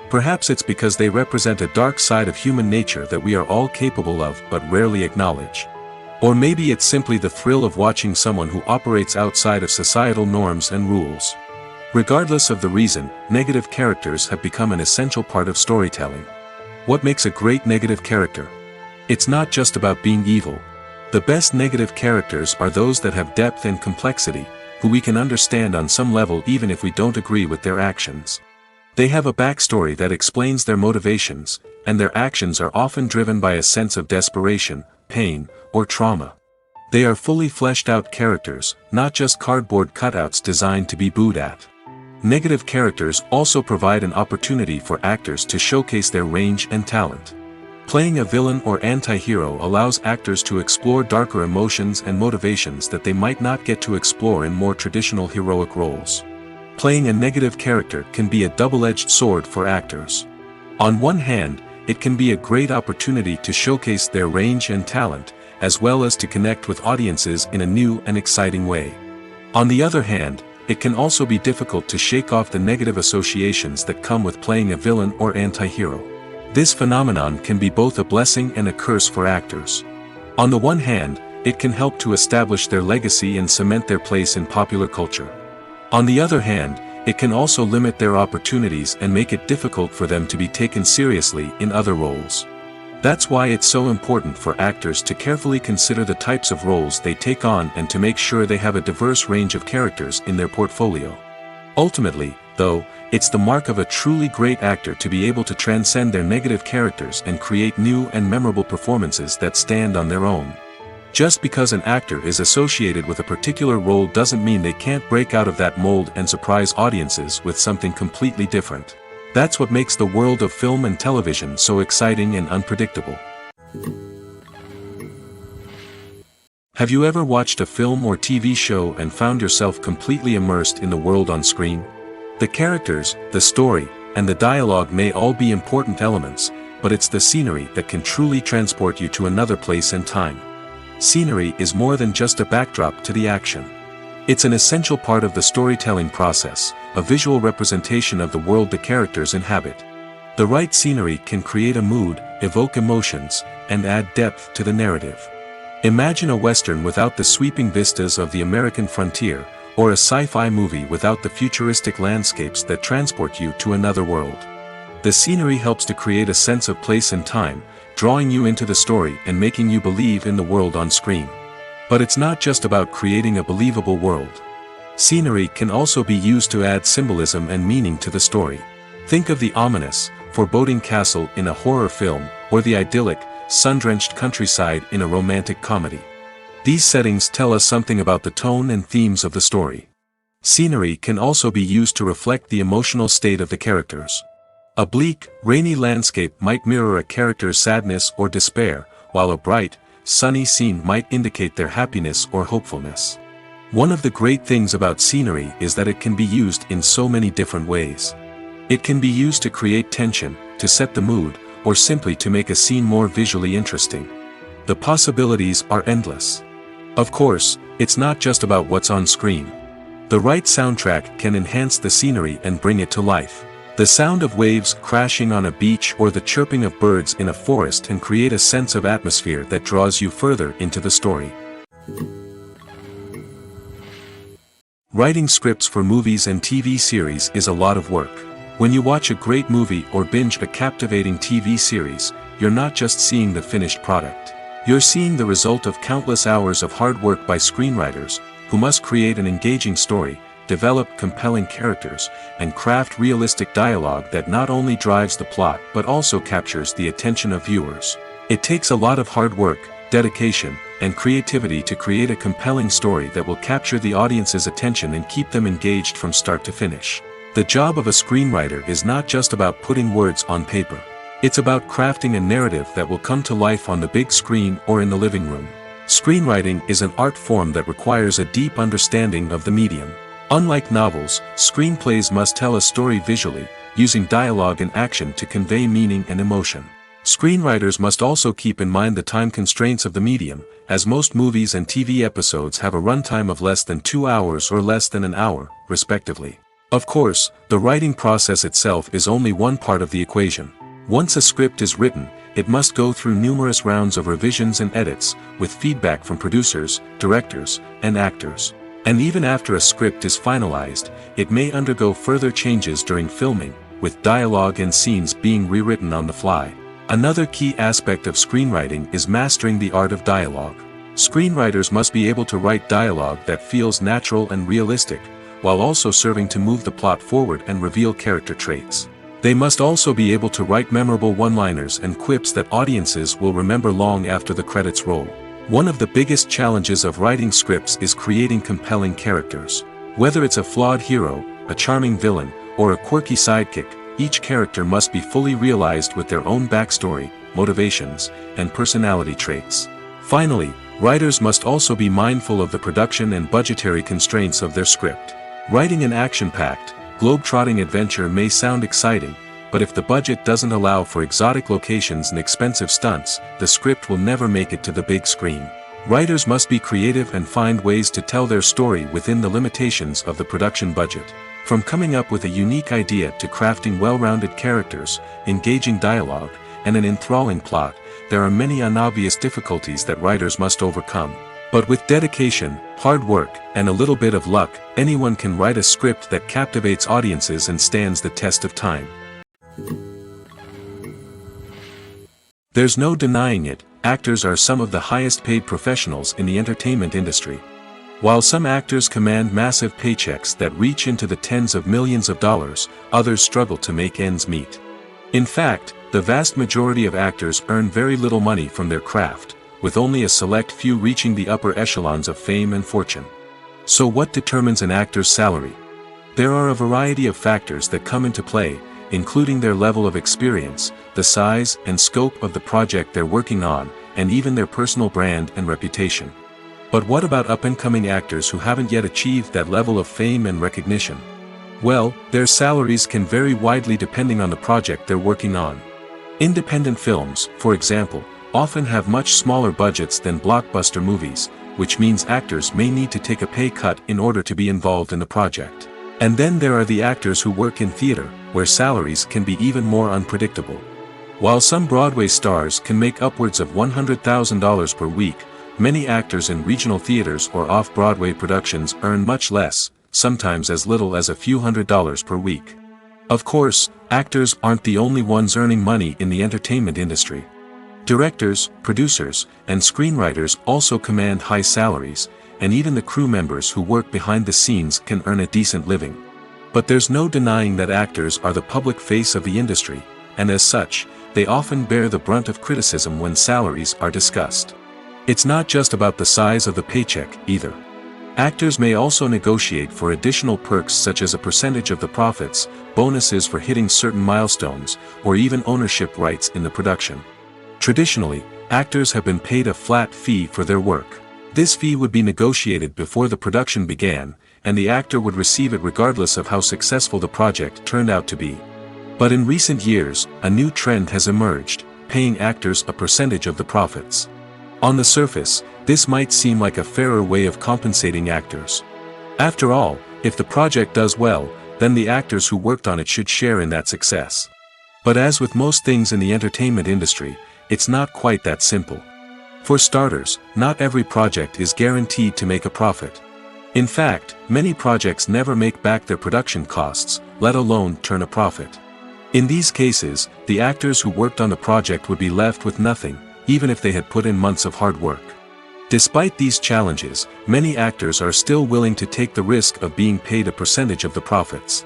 Perhaps it's because they represent a dark side of human nature that we are all capable of but rarely acknowledge. Or maybe it's simply the thrill of watching someone who operates outside of societal norms and rules. Regardless of the reason, negative characters have become an essential part of storytelling. What makes a great negative character? It's not just about being evil. The best negative characters are those that have depth and complexity, who we can understand on some level even if we don't agree with their actions. They have a backstory that explains their motivations, and their actions are often driven by a sense of desperation, pain, or trauma. They are fully fleshed out characters, not just cardboard cutouts designed to be booed at. Negative characters also provide an opportunity for actors to showcase their range and talent. Playing a villain or anti-hero allows actors to explore darker emotions and motivations that they might not get to explore in more traditional heroic roles. Playing a negative character can be a double-edged sword for actors. On one hand, it can be a great opportunity to showcase their range and talent, as well as to connect with audiences in a new and exciting way. On the other hand, it can also be difficult to shake off the negative associations that come with playing a villain or anti-hero. This phenomenon can be both a blessing and a curse for actors. On the one hand, it can help to establish their legacy and cement their place in popular culture. On the other hand, it can also limit their opportunities and make it difficult for them to be taken seriously in other roles. That's why it's so important for actors to carefully consider the types of roles they take on and to make sure they have a diverse range of characters in their portfolio. Ultimately, though, it's the mark of a truly great actor to be able to transcend their negative characters and create new and memorable performances that stand on their own. Just because an actor is associated with a particular role doesn't mean they can't break out of that mold and surprise audiences with something completely different. That's what makes the world of film and television so exciting and unpredictable. Have you ever watched a film or TV show and found yourself completely immersed in the world on screen? The characters, the story, and the dialogue may all be important elements, but it's the scenery that can truly transport you to another place and time. Scenery is more than just a backdrop to the action. It's an essential part of the storytelling process, a visual representation of the world the characters inhabit. The right scenery can create a mood, evoke emotions, and add depth to the narrative. Imagine a Western without the sweeping vistas of the American frontier, or a sci-fi movie without the futuristic landscapes that transport you to another world. The scenery helps to create a sense of place and time, drawing you into the story and making you believe in the world on screen. But it's not just about creating a believable world. Scenery can also be used to add symbolism and meaning to the story. Think of the ominous, foreboding castle in a horror film, or the idyllic, sun-drenched countryside in a romantic comedy. These settings tell us something about the tone and themes of the story. Scenery can also be used to reflect the emotional state of the characters. A bleak, rainy landscape might mirror a character's sadness or despair, while a bright, sunny scene might indicate their happiness or hopefulness. One of the great things about scenery is that it can be used in so many different ways. It can be used to create tension, to set the mood, or simply to make a scene more visually interesting. The possibilities are endless. Of course, it's not just about what's on screen. The right soundtrack can enhance the scenery and bring it to life. The sound of waves crashing on a beach or the chirping of birds in a forest can create a sense of atmosphere that draws you further into the story. Writing scripts for movies and TV series is a lot of work. When you watch a great movie or binge a captivating TV series, you're not just seeing the finished product. You're seeing the result of countless hours of hard work by screenwriters, who must create an engaging story, develop compelling characters, and craft realistic dialogue that not only drives the plot but also captures the attention of viewers. It takes a lot of hard work, dedication, and creativity to create a compelling story that will capture the audience's attention and keep them engaged from start to finish. The job of a screenwriter is not just about putting words on paper. It's about crafting a narrative that will come to life on the big screen or in the living room. Screenwriting is an art form that requires a deep understanding of the medium. Unlike novels, screenplays must tell a story visually, using dialogue and action to convey meaning and emotion. Screenwriters must also keep in mind the time constraints of the medium, as most movies and TV episodes have a runtime of less than 2 hours or less than an hour, respectively. Of course, the writing process itself is only one part of the equation. Once a script is written, it must go through numerous rounds of revisions and edits, with feedback from producers, directors, and actors. And even after a script is finalized, it may undergo further changes during filming, with dialogue and scenes being rewritten on the fly. Another key aspect of screenwriting is mastering the art of dialogue. Screenwriters must be able to write dialogue that feels natural and realistic, while also serving to move the plot forward and reveal character traits. They must also be able to write memorable one-liners and quips that audiences will remember long after the credits roll. One of the biggest challenges of writing scripts is creating compelling characters. Whether it's a flawed hero, a charming villain, or a quirky sidekick, each character must be fully realized with their own backstory, motivations, and personality traits. Finally, writers must also be mindful of the production and budgetary constraints of their script. Writing an action-packed, globe-trotting adventure may sound exciting, but if the budget doesn't allow for exotic locations and expensive stunts, the script will never make it to the big screen. Writers must be creative and find ways to tell their story within the limitations of the production budget. From coming up with a unique idea to crafting well-rounded characters, engaging dialogue, and an enthralling plot, there are many unobvious difficulties that writers must overcome. But with dedication, hard work, and a little bit of luck, anyone can write a script that captivates audiences and stands the test of time. There's no denying it, actors are some of the highest-paid professionals in the entertainment industry. While some actors command massive paychecks that reach into the tens of millions of dollars, others struggle to make ends meet. In fact, the vast majority of actors earn very little money from their craft, with only a select few reaching the upper echelons of fame and fortune. So what determines an actor's salary? There are a variety of factors that come into play, including their level of experience, the size and scope of the project they're working on, and even their personal brand and reputation. But what about up-and-coming actors who haven't yet achieved that level of fame and recognition? Well, their salaries can vary widely depending on the project they're working on. Independent films, for example, often have much smaller budgets than blockbuster movies, which means actors may need to take a pay cut in order to be involved in the project. And then there are the actors who work in theater, where salaries can be even more unpredictable. While some Broadway stars can make upwards of $100,000 per week, many actors in regional theaters or off-Broadway productions earn much less, sometimes as little as a few $100s per week. Of course, actors aren't the only ones earning money in the entertainment industry. Directors, producers, and screenwriters also command high salaries, and even the crew members who work behind the scenes can earn a decent living. But there's no denying that actors are the public face of the industry, and as such, they often bear the brunt of criticism when salaries are discussed. It's not just about the size of the paycheck, either. Actors may also negotiate for additional perks such as a percentage of the profits, bonuses for hitting certain milestones, or even ownership rights in the production. Traditionally, actors have been paid a flat fee for their work. This fee would be negotiated before the production began, and the actor would receive it regardless of how successful the project turned out to be. But in recent years, a new trend has emerged, paying actors a percentage of the profits. On the surface, this might seem like a fairer way of compensating actors. After all, if the project does well, then the actors who worked on it should share in that success. But as with most things in the entertainment industry, it's not quite that simple. For starters, not every project is guaranteed to make a profit. In fact, many projects never make back their production costs, let alone turn a profit. In these cases, the actors who worked on the project would be left with nothing, even if they had put in months of hard work. Despite these challenges, many actors are still willing to take the risk of being paid a percentage of the profits.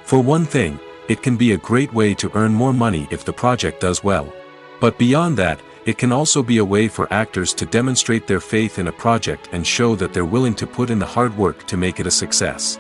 For one thing, it can be a great way to earn more money if the project does well. But beyond that, it can also be a way for actors to demonstrate their faith in a project and show that they're willing to put in the hard work to make it a success.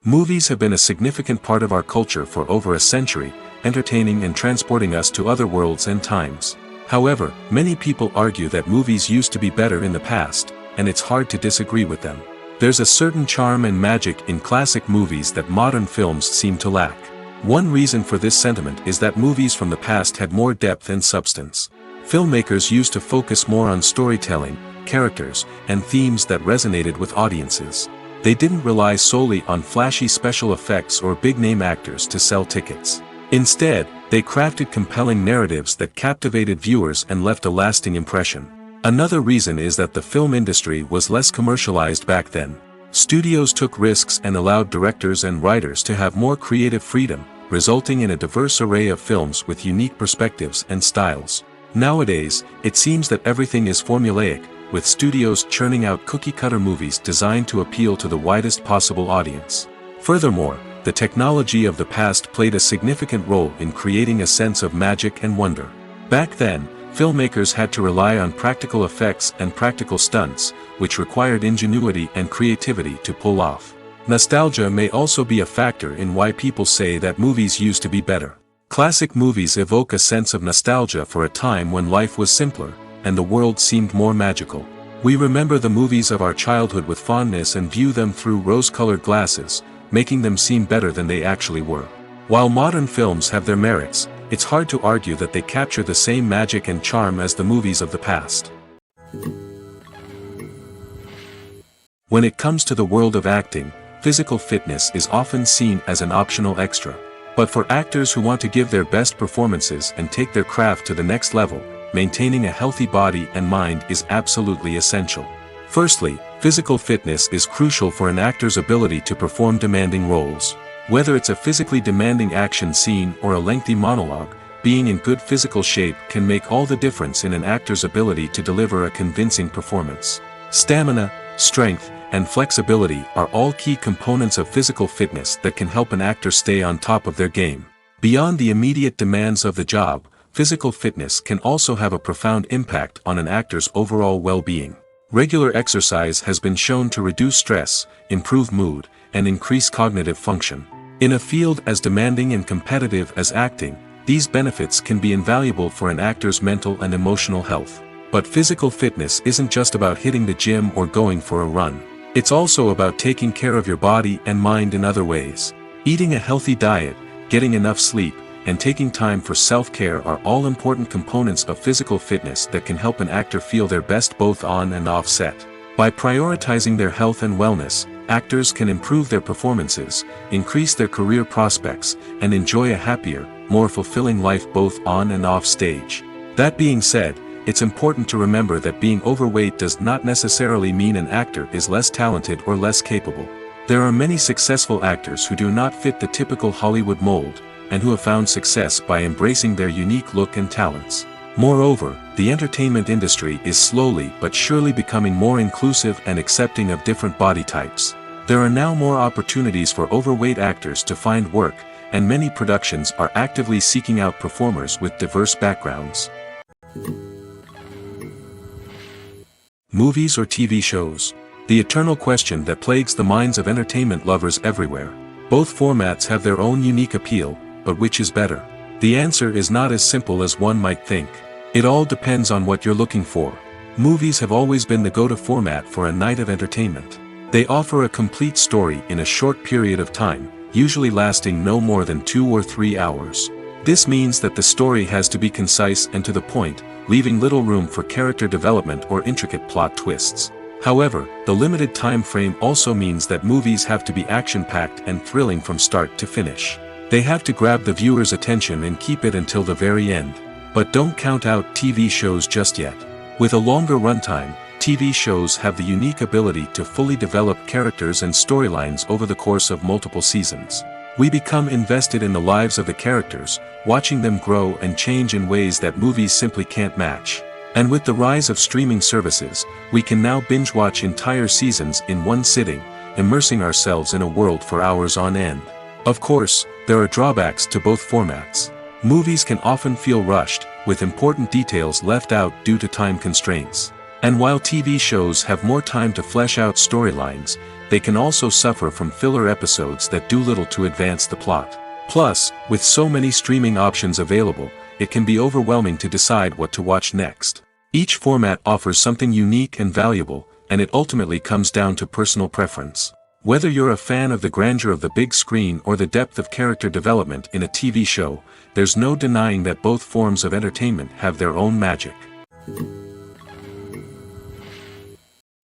Movies have been a significant part of our culture for over a century, entertaining and transporting us to other worlds and times. However, many people argue that movies used to be better in the past, and it's hard to disagree with them. There's a certain charm and magic in classic movies that modern films seem to lack. One reason for this sentiment is that movies from the past had more depth and substance. Filmmakers used to focus more on storytelling, characters, and themes that resonated with audiences. They didn't rely solely on flashy special effects or big-name actors to sell tickets. Instead, they crafted compelling narratives that captivated viewers and left a lasting impression. Another reason is that the film industry was less commercialized back then. Studios took risks and allowed directors and writers to have more creative freedom, resulting in a diverse array of films with unique perspectives and styles. Nowadays, it seems that everything is formulaic, with studios churning out cookie-cutter movies designed to appeal to the widest possible audience. Furthermore, the technology of the past played a significant role in creating a sense of magic and wonder. Back then, filmmakers had to rely on practical effects and practical stunts, which required ingenuity and creativity to pull off. Nostalgia may also be a factor in why people say that movies used to be better. Classic movies evoke a sense of nostalgia for a time when life was simpler, and the world seemed more magical. We remember the movies of our childhood with fondness and view them through rose-colored glasses, making them seem better than they actually were. While modern films have their merits, it's hard to argue that they capture the same magic and charm as the movies of the past. When it comes to the world of acting, physical fitness is often seen as an optional extra. But for actors who want to give their best performances and take their craft to the next level, maintaining a healthy body and mind is absolutely essential. Firstly, physical fitness is crucial for an actor's ability to perform demanding roles. Whether it's a physically demanding action scene or a lengthy monologue, being in good physical shape can make all the difference in an actor's ability to deliver a convincing performance. Stamina, strength, and flexibility are all key components of physical fitness that can help an actor stay on top of their game. Beyond the immediate demands of the job, physical fitness can also have a profound impact on an actor's overall well-being. Regular exercise has been shown to reduce stress, improve mood, and increase cognitive function. In a field as demanding and competitive as acting, these benefits can be invaluable for an actor's mental and emotional health. But physical fitness isn't just about hitting the gym or going for a run. It's also about taking care of your body and mind in other ways. Eating a healthy diet, getting enough sleep, and taking time for self-care are all important components of physical fitness that can help an actor feel their best both on and off set. By prioritizing their health and wellness, actors can improve their performances, increase their career prospects, and enjoy a happier, more fulfilling life both on and off stage. That being said, it's important to remember that being overweight does not necessarily mean an actor is less talented or less capable. There are many successful actors who do not fit the typical Hollywood mold, and who have found success by embracing their unique look and talents. Moreover, the entertainment industry is slowly but surely becoming more inclusive and accepting of different body types. There are now more opportunities for overweight actors to find work, and many productions are actively seeking out performers with diverse backgrounds. Movies or TV shows? The eternal question that plagues the minds of entertainment lovers everywhere. Both formats have their own unique appeal, but which is better? The answer is not as simple as one might think. It all depends on what you're looking for. Movies have always been the go-to format for a night of entertainment. They offer a complete story in a short period of time, usually lasting no more than 2 or 3 hours. This means that the story has to be concise and to the point, leaving little room for character development or intricate plot twists. However, the limited time frame also means that movies have to be action-packed and thrilling from start to finish. They have to grab the viewer's attention and keep it until the very end. But don't count out TV shows just yet. With a longer runtime, TV shows have the unique ability to fully develop characters and storylines over the course of multiple seasons. We become invested in the lives of the characters, watching them grow and change in ways that movies simply can't match. And with the rise of streaming services, we can now binge-watch entire seasons in one sitting, immersing ourselves in a world for hours on end. Of course, there are drawbacks to both formats. Movies can often feel rushed, with important details left out due to time constraints. And while TV shows have more time to flesh out storylines, they can also suffer from filler episodes that do little to advance the plot. Plus, with so many streaming options available, it can be overwhelming to decide what to watch next. Each format offers something unique and valuable, and it ultimately comes down to personal preference. Whether you're a fan of the grandeur of the big screen or the depth of character development in a TV show, there's no denying that both forms of entertainment have their own magic.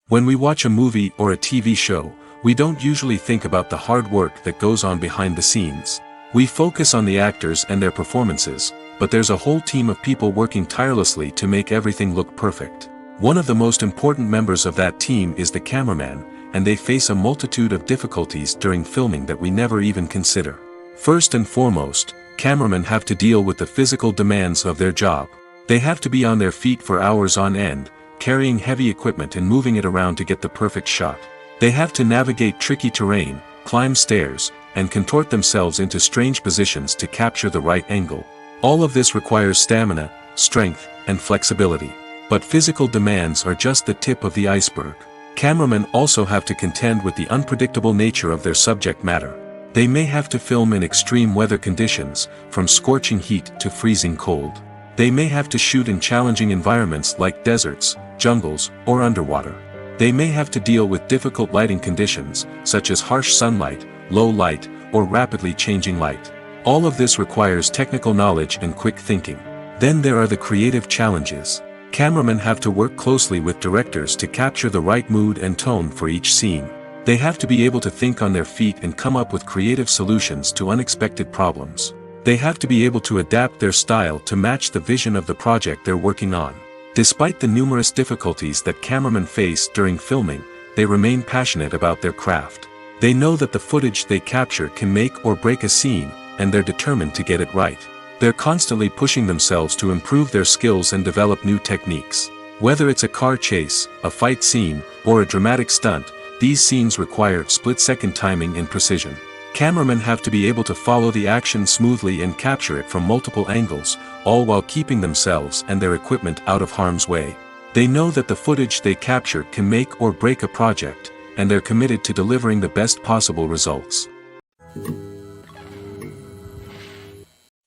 When we watch a movie or a TV show, we don't usually think about the hard work that goes on behind the scenes. We focus on the actors and their performances, but there's a whole team of people working tirelessly to make everything look perfect. One of the most important members of that team is the cameraman, and they face a multitude of difficulties during filming that we never even consider. First and foremost, cameramen have to deal with the physical demands of their job. They have to be on their feet for hours on end, carrying heavy equipment and moving it around to get the perfect shot. They have to navigate tricky terrain, climb stairs, and contort themselves into strange positions to capture the right angle. All of this requires stamina, strength, and flexibility. But physical demands are just the tip of the iceberg. Cameramen also have to contend with the unpredictable nature of their subject matter. They may have to film in extreme weather conditions, from scorching heat to freezing cold. They may have to shoot in challenging environments like deserts, jungles, or underwater. They may have to deal with difficult lighting conditions, such as harsh sunlight, low light, or rapidly changing light. All of this requires technical knowledge and quick thinking. Then there are the creative challenges. Cameramen have to work closely with directors to capture the right mood and tone for each scene. They have to be able to think on their feet and come up with creative solutions to unexpected problems. They have to be able to adapt their style to match the vision of the project they're working on. Despite the numerous difficulties that cameramen face during filming, they remain passionate about their craft. They know that the footage they capture can make or break a scene, and they're determined to get it right. They're constantly pushing themselves to improve their skills and develop new techniques. Whether it's a car chase, a fight scene, or a dramatic stunt, these scenes require split-second timing and precision. Cameramen have to be able to follow the action smoothly and capture it from multiple angles, all while keeping themselves and their equipment out of harm's way. They know that the footage they capture can make or break a project, and they're committed to delivering the best possible results.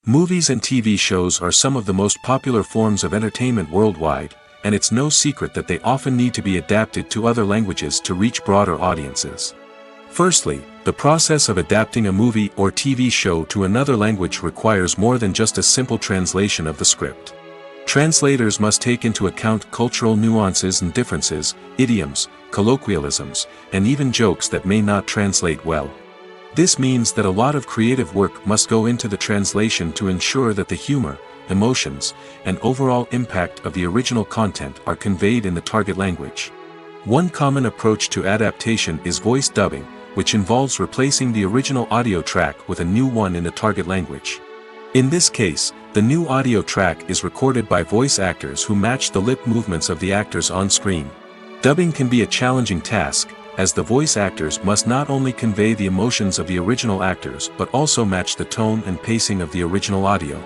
Movies and TV shows are some of the most popular forms of entertainment worldwide, and it's no secret that they often need to be adapted to other languages to reach broader audiences. Firstly, the process of adapting a movie or TV show to another language requires more than just a simple translation of the script. Translators must take into account cultural nuances and differences, idioms, colloquialisms, and even jokes that may not translate well. This means that a lot of creative work must go into the translation to ensure that the humor, emotions, and overall impact of the original content are conveyed in the target language. One common approach to adaptation is voice dubbing, which involves replacing the original audio track with a new one in the target language. In this case, the new audio track is recorded by voice actors who match the lip movements of the actors on screen. Dubbing can be a challenging task, as the voice actors must not only convey the emotions of the original actors but also match the tone and pacing of the original audio.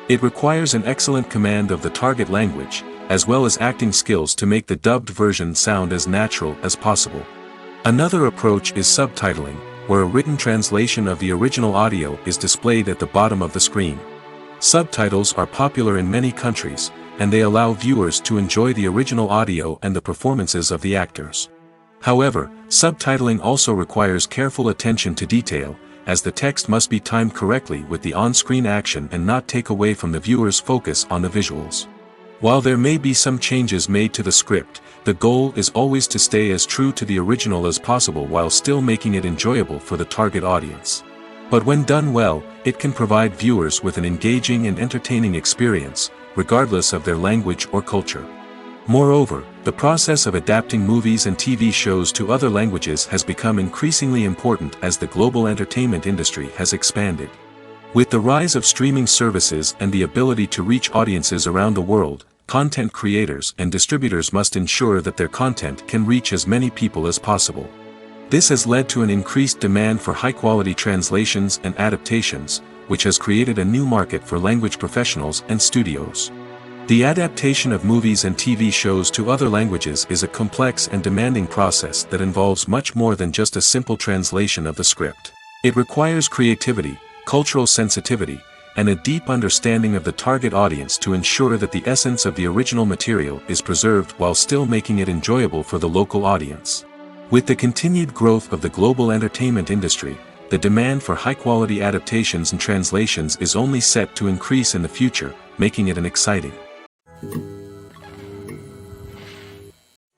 It requires an excellent command of the target language, as well as acting skills to make the dubbed version sound as natural as possible. Another approach is subtitling, where a written translation of the original audio is displayed at the bottom of the screen. Subtitles are popular in many countries, and they allow viewers to enjoy the original audio and the performances of the actors. However, subtitling also requires careful attention to detail, as the text must be timed correctly with the on-screen action and not take away from the viewer's focus on the visuals. While there may be some changes made to the script, the goal is always to stay as true to the original as possible while still making it enjoyable for the target audience. But when done well, it can provide viewers with an engaging and entertaining experience, regardless of their language or culture. Moreover, the process of adapting movies and TV shows to other languages has become increasingly important as the global entertainment industry has expanded. With the rise of streaming services and the ability to reach audiences around the world, content creators and distributors must ensure that their content can reach as many people as possible. This has led to an increased demand for high-quality translations and adaptations, which has created a new market for language professionals and studios. The adaptation of movies and TV shows to other languages is a complex and demanding process that involves much more than just a simple translation of the script. It requires creativity, cultural sensitivity, and a deep understanding of the target audience to ensure that the essence of the original material is preserved while still making it enjoyable for the local audience. With the continued growth of the global entertainment industry, the demand for high-quality adaptations and translations is only set to increase in the future, making it an exciting.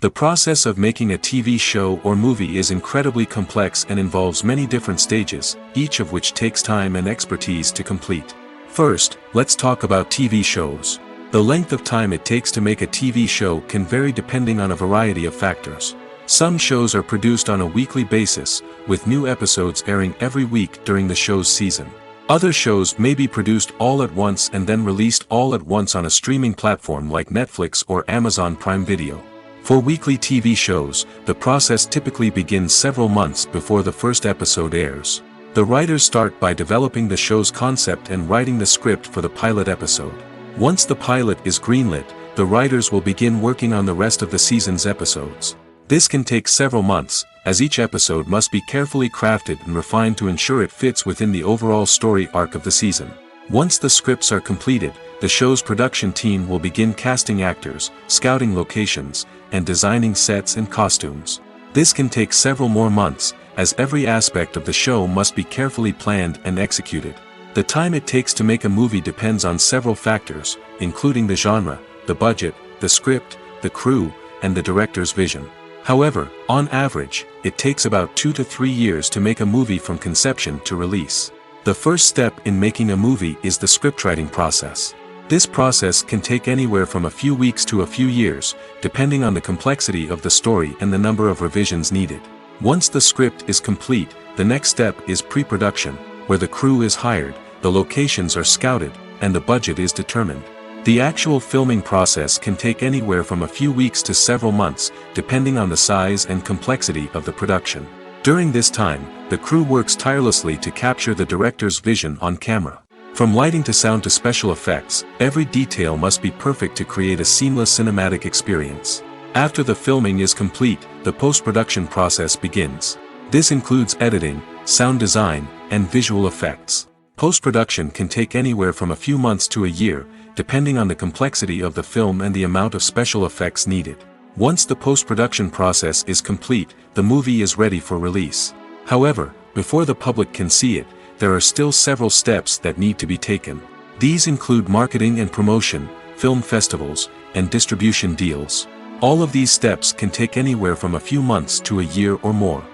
The process of making a TV show or movie is incredibly complex and involves many different stages, each of which takes time and expertise to complete. First, let's talk about TV shows. The length of time it takes to make a TV show can vary depending on a variety of factors. Some shows are produced on a weekly basis, with new episodes airing every week during the show's season. Other shows may be produced all at once and then released all at once on a streaming platform like Netflix or Amazon Prime Video. For weekly TV shows, the process typically begins several months before the first episode airs. The writers start by developing the show's concept and writing the script for the pilot episode. Once the pilot is greenlit, the writers will begin working on the rest of the season's episodes. This can take several months, as each episode must be carefully crafted and refined to ensure it fits within the overall story arc of the season. Once the scripts are completed, the show's production team will begin casting actors, scouting locations, and designing sets and costumes. This can take several more months, as every aspect of the show must be carefully planned and executed. The time it takes to make a movie depends on several factors, including the genre, the budget, the script, the crew, and the director's vision. However, on average, it takes about 2 to 3 years to make a movie from conception to release. The first step in making a movie is the scriptwriting process. This process can take anywhere from a few weeks to a few years, depending on the complexity of the story and the number of revisions needed. Once the script is complete, the next step is pre-production, where the crew is hired, the locations are scouted, and the budget is determined. The actual filming process can take anywhere from a few weeks to several months, depending on the size and complexity of the production. During this time, the crew works tirelessly to capture the director's vision on camera. From lighting to sound to special effects, every detail must be perfect to create a seamless cinematic experience. After the filming is complete, the post-production process begins. This includes editing, sound design, and visual effects. Post-production can take anywhere from a few months to a year, depending on the complexity of the film and the amount of special effects needed. Once the post-production process is complete, the movie is ready for release. However, before the public can see it, there are still several steps that need to be taken. These include marketing and promotion, film festivals, and distribution deals. All of these steps can take anywhere from a few months to a year or more.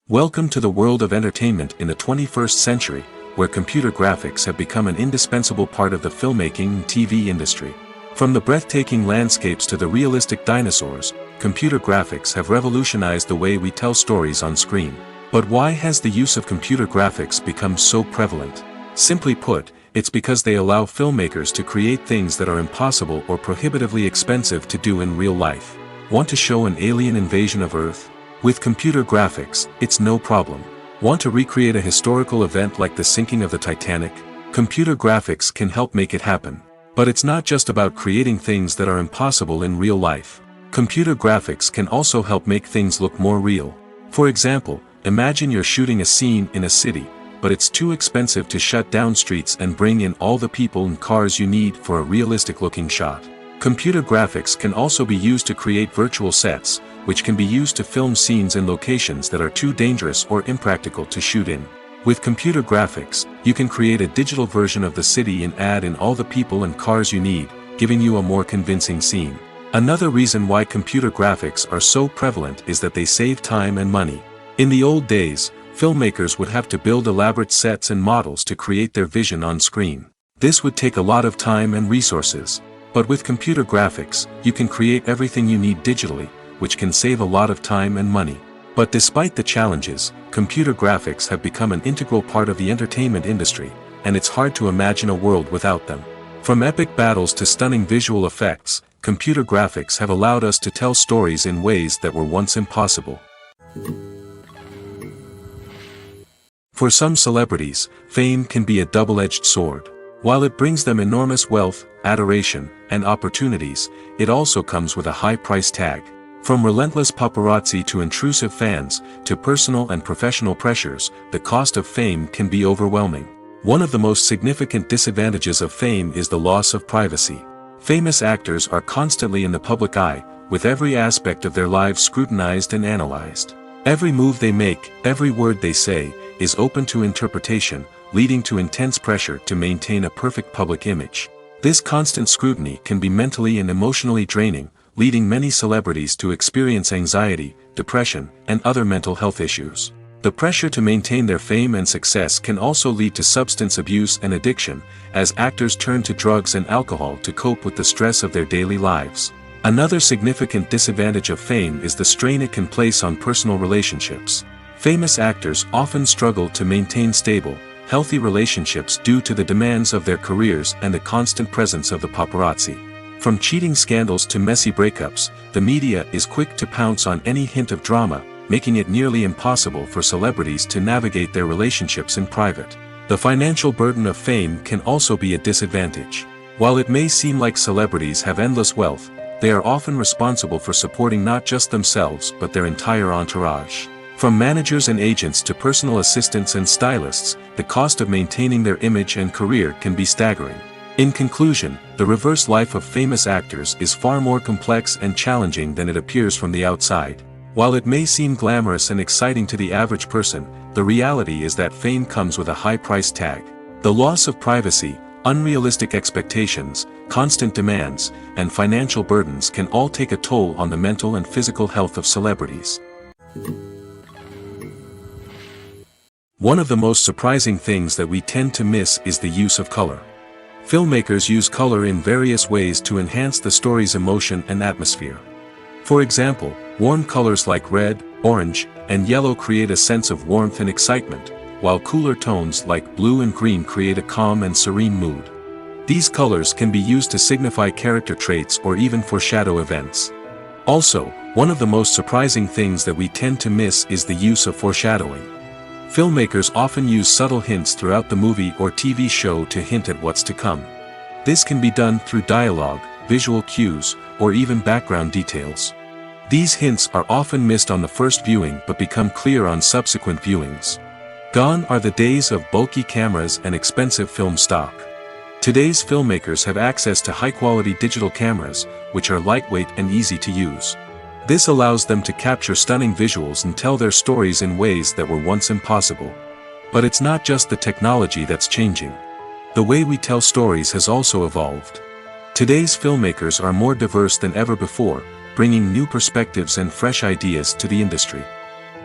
Welcome to the world of entertainment in the 21st century, where computer graphics have become an indispensable part of the filmmaking and TV industry. From the breathtaking landscapes to the realistic dinosaurs, computer graphics have revolutionized the way we tell stories on screen. But why has the use of computer graphics become so prevalent? Simply put, it's because they allow filmmakers to create things that are impossible or prohibitively expensive to do in real life. Want to show an alien invasion of Earth? With computer graphics, it's no problem. Want to recreate a historical event like the sinking of the Titanic? Computer graphics can help make it happen. But it's not just about creating things that are impossible in real life. Computer graphics can also help make things look more real. For example, imagine you're shooting a scene in a city, but it's too expensive to shut down streets and bring in all the people and cars you need for a realistic-looking shot. Computer graphics can also be used to create virtual sets, which can be used to film scenes in locations that are too dangerous or impractical to shoot in. With computer graphics, you can create a digital version of the city and add in all the people and cars you need, giving you a more convincing scene. Another reason why computer graphics are so prevalent is that they save time and money. In the old days, filmmakers would have to build elaborate sets and models to create their vision on screen. This would take a lot of time and resources. But with computer graphics, you can create everything you need digitally, which can save a lot of time and money. But despite the challenges, computer graphics have become an integral part of the entertainment industry, and it's hard to imagine a world without them. From epic battles to stunning visual effects, computer graphics have allowed us to tell stories in ways that were once impossible. For some celebrities, fame can be a double-edged sword. While it brings them enormous wealth, adoration, and opportunities, it also comes with a high price tag. From relentless paparazzi to intrusive fans, to personal and professional pressures, the cost of fame can be overwhelming. One of the most significant disadvantages of fame is the loss of privacy. Famous actors are constantly in the public eye, with every aspect of their lives scrutinized and analyzed. Every move they make, every word they say, is open to interpretation, leading to intense pressure to maintain a perfect public image. This constant scrutiny can be mentally and emotionally draining, leading many celebrities to experience anxiety, depression, and other mental health issues. The pressure to maintain their fame and success can also lead to substance abuse and addiction, as actors turn to drugs and alcohol to cope with the stress of their daily lives. Another significant disadvantage of fame is the strain it can place on personal relationships. Famous actors often struggle to maintain stable, healthy relationships due to the demands of their careers and the constant presence of the paparazzi. From cheating scandals to messy breakups, the media is quick to pounce on any hint of drama, making it nearly impossible for celebrities to navigate their relationships in private. The financial burden of fame can also be a disadvantage. While it may seem like celebrities have endless wealth, they are often responsible for supporting not just themselves but their entire entourage. From managers and agents to personal assistants and stylists, the cost of maintaining their image and career can be staggering. In conclusion, the reverse life of famous actors is far more complex and challenging than it appears from the outside. While it may seem glamorous and exciting to the average person, the reality is that fame comes with a high price tag. The loss of privacy, unrealistic expectations, constant demands, and financial burdens can all take a toll on the mental and physical health of celebrities. One of the most surprising things that we tend to miss is the use of color. Filmmakers use color in various ways to enhance the story's emotion and atmosphere. For example, warm colors like red, orange, and yellow create a sense of warmth and excitement, while cooler tones like blue and green create a calm and serene mood. These colors can be used to signify character traits or even foreshadow events. Also, one of the most surprising things that we tend to miss is the use of foreshadowing. Filmmakers often use subtle hints throughout the movie or TV show to hint at what's to come. This can be done through dialogue, visual cues, or even background details. These hints are often missed on the first viewing but become clear on subsequent viewings. Gone are the days of bulky cameras and expensive film stock. Today's filmmakers have access to high-quality digital cameras, which are lightweight and easy to use. This allows them to capture stunning visuals and tell their stories in ways that were once impossible. But it's not just the technology that's changing. The way we tell stories has also evolved. Today's filmmakers are more diverse than ever before, bringing new perspectives and fresh ideas to the industry.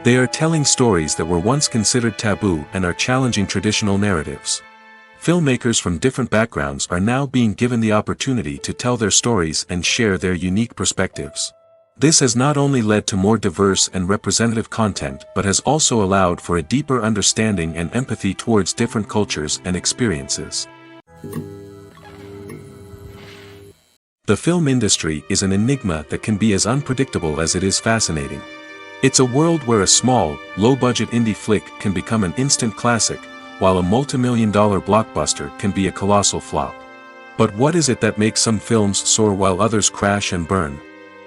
They are telling stories that were once considered taboo and are challenging traditional narratives. Filmmakers from different backgrounds are now being given the opportunity to tell their stories and share their unique perspectives. This has not only led to more diverse and representative content but has also allowed for a deeper understanding and empathy towards different cultures and experiences. The film industry is an enigma that can be as unpredictable as it is fascinating. It's a world where a small, low-budget indie flick can become an instant classic, while a multi-million-dollar blockbuster can be a colossal flop. But what is it that makes some films soar while others crash and burn?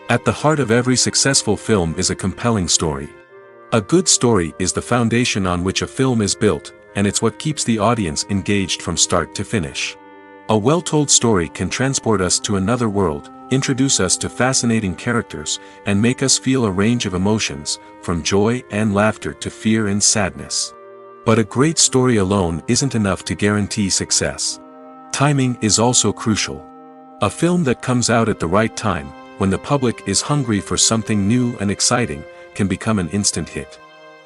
At the heart of every successful film is a compelling story. A good story is the foundation on which a film is built, and it's what keeps the audience engaged from start to finish. A well-told story can transport us to another world, introduce us to fascinating characters, and make us feel a range of emotions, from joy and laughter to fear and sadness. But a great story alone isn't enough to guarantee success. Timing is also crucial. A film that comes out at the right time, when the public is hungry for something new and exciting, can become an instant hit.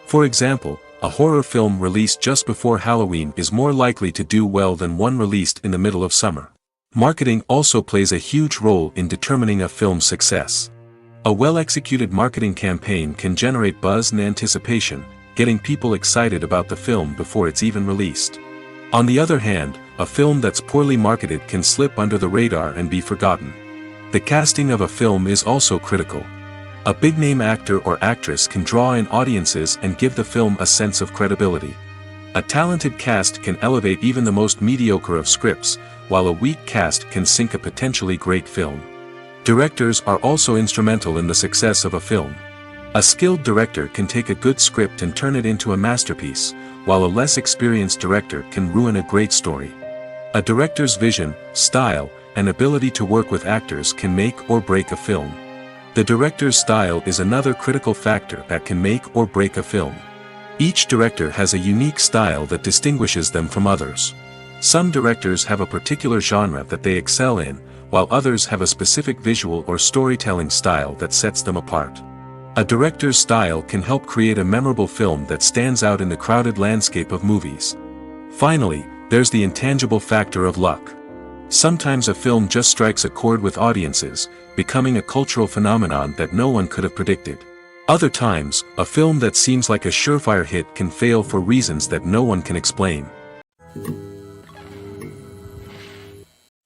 For example, a horror film released just before Halloween is more likely to do well than one released in the middle of summer. Marketing also plays a huge role in determining a film's success. A well-executed marketing campaign can generate buzz and anticipation, getting people excited about the film before it's even released. On the other hand, a film that's poorly marketed can slip under the radar and be forgotten. The casting of a film is also critical. A big-name actor or actress can draw in audiences and give the film a sense of credibility. A talented cast can elevate even the most mediocre of scripts, while a weak cast can sink a potentially great film. Directors are also instrumental in the success of a film. A skilled director can take a good script and turn it into a masterpiece, while a less experienced director can ruin a great story. A director's vision, style, and ability to work with actors can make or break a film. The director's style is another critical factor that can make or break a film. Each director has a unique style that distinguishes them from others. Some directors have a particular genre that they excel in, while others have a specific visual or storytelling style that sets them apart. A director's style can help create a memorable film that stands out in the crowded landscape of movies. Finally, there's the intangible factor of luck. Sometimes a film just strikes a chord with audiences, becoming a cultural phenomenon that no one could have predicted. Other times, a film that seems like a surefire hit can fail for reasons that no one can explain.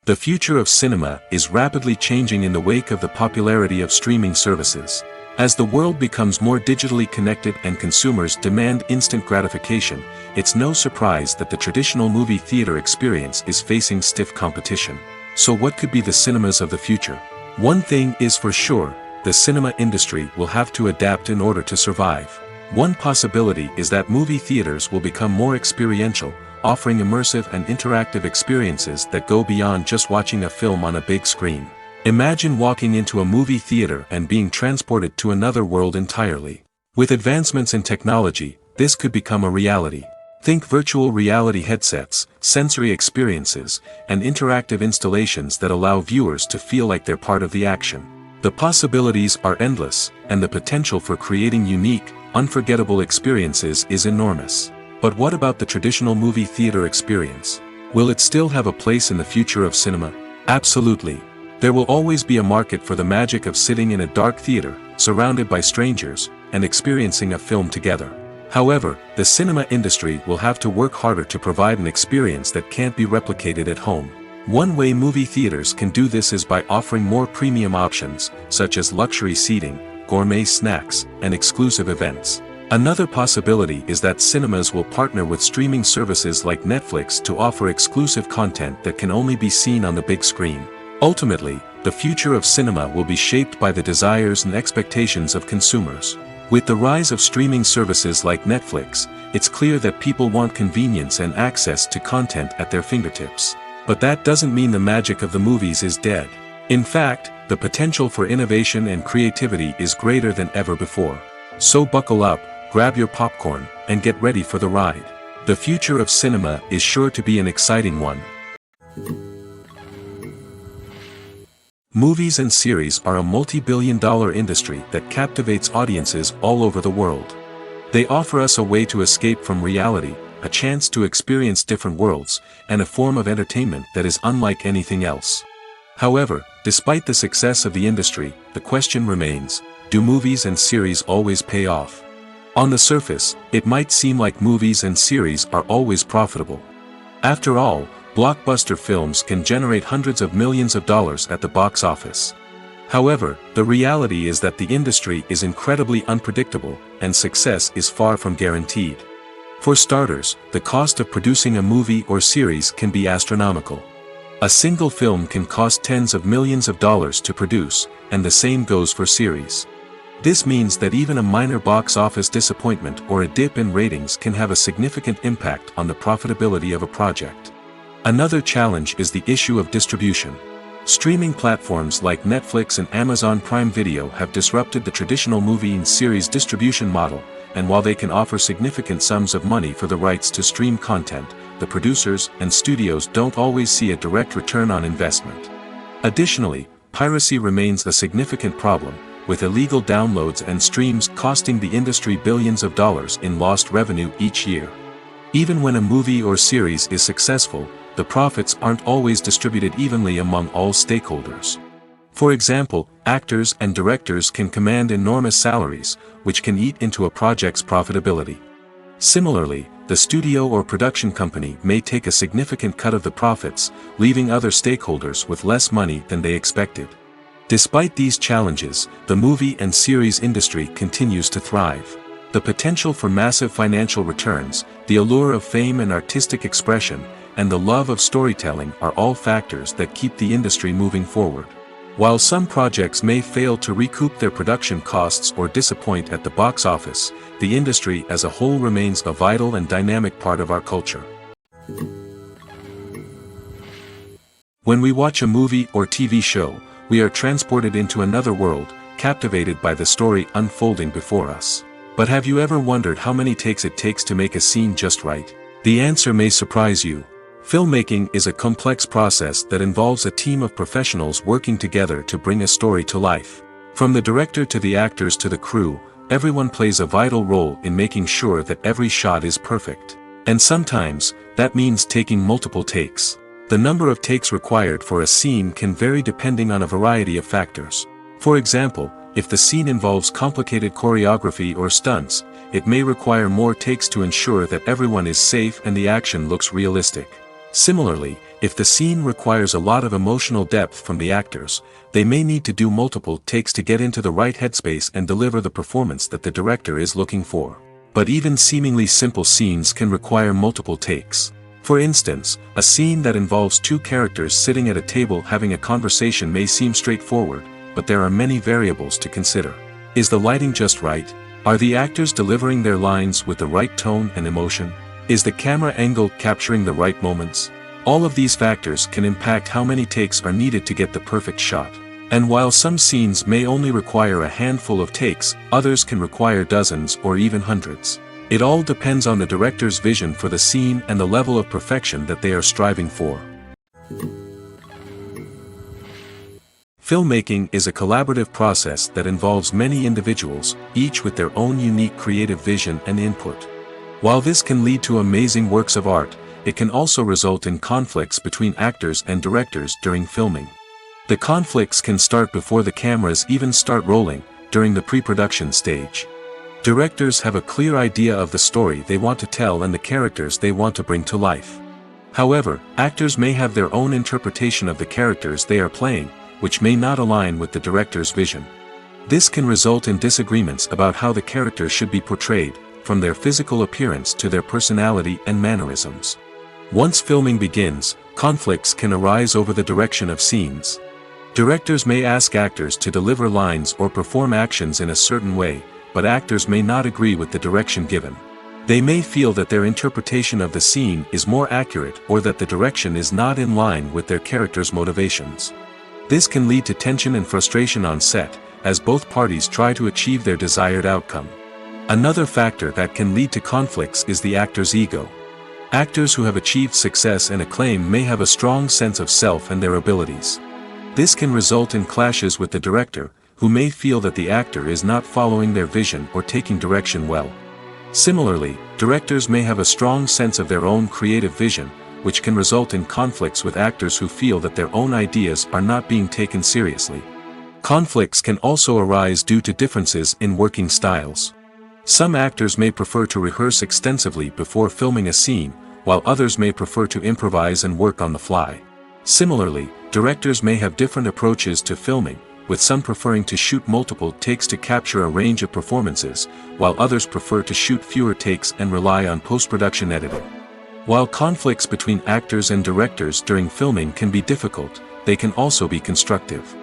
The future of cinema is rapidly changing in the wake of the popularity of streaming services. As the world becomes more digitally connected and consumers demand instant gratification, it's no surprise that the traditional movie theater experience is facing stiff competition. So what could be the cinemas of the future? One thing is for sure, the cinema industry will have to adapt in order to survive. One possibility is that movie theaters will become more experiential, offering immersive and interactive experiences that go beyond just watching a film on a big screen. Imagine walking into a movie theater and being transported to another world entirely. With advancements in technology, this could become a reality. Think virtual reality headsets, sensory experiences, and interactive installations that allow viewers to feel like they're part of the action. The possibilities are endless, and the potential for creating unique, unforgettable experiences is enormous. But what about the traditional movie theater experience? Will it still have a place in the future of cinema? Absolutely. There will always be a market for the magic of sitting in a dark theater, surrounded by strangers, and experiencing a film together. However, the cinema industry will have to work harder to provide an experience that can't be replicated at home. One way movie theaters can do this is by offering more premium options, such as luxury seating, gourmet snacks, and exclusive events. Another possibility is that cinemas will partner with streaming services like Netflix to offer exclusive content that can only be seen on the big screen. Ultimately, the future of cinema will be shaped by the desires and expectations of consumers. With the rise of streaming services like Netflix, it's clear that people want convenience and access to content at their fingertips. But that doesn't mean the magic of the movies is dead. In fact, the potential for innovation and creativity is greater than ever before. So buckle up, grab your popcorn, and get ready for the ride. The future of cinema is sure to be an exciting one. Movies and series are a multi-billion-dollar industry that captivates audiences all over the world. They offer us a way to escape from reality, a chance to experience different worlds, and a form of entertainment that is unlike anything else. However, despite the success of the industry, the question remains, do movies and series always pay off? On the surface, it might seem like movies and series are always profitable. After all, blockbuster films can generate hundreds of millions of dollars at the box office. However, the reality is that the industry is incredibly unpredictable, and success is far from guaranteed. For starters, the cost of producing a movie or series can be astronomical. A single film can cost tens of millions of dollars to produce, and the same goes for series. This means that even a minor box office disappointment or a dip in ratings can have a significant impact on the profitability of a project. Another challenge is the issue of distribution. Streaming platforms like Netflix and Amazon Prime Video have disrupted the traditional movie and series distribution model, and while they can offer significant sums of money for the rights to stream content, the producers and studios don't always see a direct return on investment. Additionally, piracy remains a significant problem, with illegal downloads and streams costing the industry billions of dollars in lost revenue each year. Even when a movie or series is successful, the profits aren't always distributed evenly among all stakeholders. For example, actors and directors can command enormous salaries, which can eat into a project's profitability. Similarly, the studio or production company may take a significant cut of the profits, leaving other stakeholders with less money than they expected. Despite these challenges, the movie and series industry continues to thrive. The potential for massive financial returns, the allure of fame and artistic expression, and the love of storytelling are all factors that keep the industry moving forward. While some projects may fail to recoup their production costs or disappoint at the box office, the industry as a whole remains a vital and dynamic part of our culture. When we watch a movie or TV show, we are transported into another world, captivated by the story unfolding before us. But have you ever wondered how many takes it takes to make a scene just right? The answer may surprise you. Filmmaking is a complex process that involves a team of professionals working together to bring a story to life. From the director to the actors to the crew, everyone plays a vital role in making sure that every shot is perfect. And sometimes, that means taking multiple takes. The number of takes required for a scene can vary depending on a variety of factors. For example, If the scene involves complicated choreography or stunts, it may require more takes to ensure that everyone is safe and the action looks realistic. Similarly, if the scene requires a lot of emotional depth from the actors, they may need to do multiple takes to get into the right headspace and deliver the performance that the director is looking for. But even seemingly simple scenes can require multiple takes. For instance, a scene that involves two characters sitting at a table having a conversation may seem straightforward, but there are many variables to consider. Is the lighting just right? Are the actors delivering their lines with the right tone and emotion? Is the camera angle capturing the right moments? All of these factors can impact how many takes are needed to get the perfect shot. And while some scenes may only require a handful of takes, others can require dozens or even hundreds. It all depends on the director's vision for the scene and the level of perfection that they are striving for. Filmmaking is a collaborative process that involves many individuals, each with their own unique creative vision and input. While this can lead to amazing works of art, it can also result in conflicts between actors and directors during filming. The conflicts can start before the cameras even start rolling, during the pre-production stage. Directors have a clear idea of the story they want to tell and the characters they want to bring to life. However, actors may have their own interpretation of the characters they are playing, which may not align with the director's vision. This can result in disagreements about how the character should be portrayed, from their physical appearance to their personality and mannerisms. Once filming begins, conflicts can arise over the direction of scenes. Directors may ask actors to deliver lines or perform actions in a certain way, but actors may not agree with the direction given. They may feel that their interpretation of the scene is more accurate or that the direction is not in line with their character's motivations. This can lead to tension and frustration on set, as both parties try to achieve their desired outcome. Another factor that can lead to conflicts is the actor's ego. Actors who have achieved success and acclaim may have a strong sense of self and their abilities. This can result in clashes with the director, who may feel that the actor is not following their vision or taking direction well. Similarly, directors may have a strong sense of their own creative vision, which can result in conflicts with actors who feel that their own ideas are not being taken seriously. Conflicts can also arise due to differences in working styles. Some actors may prefer to rehearse extensively before filming a scene, while others may prefer to improvise and work on the fly. Similarly, directors may have different approaches to filming, with some preferring to shoot multiple takes to capture a range of performances, while others prefer to shoot fewer takes and rely on post-production editing. While conflicts between actors and directors during filming can be difficult, they can also be constructive.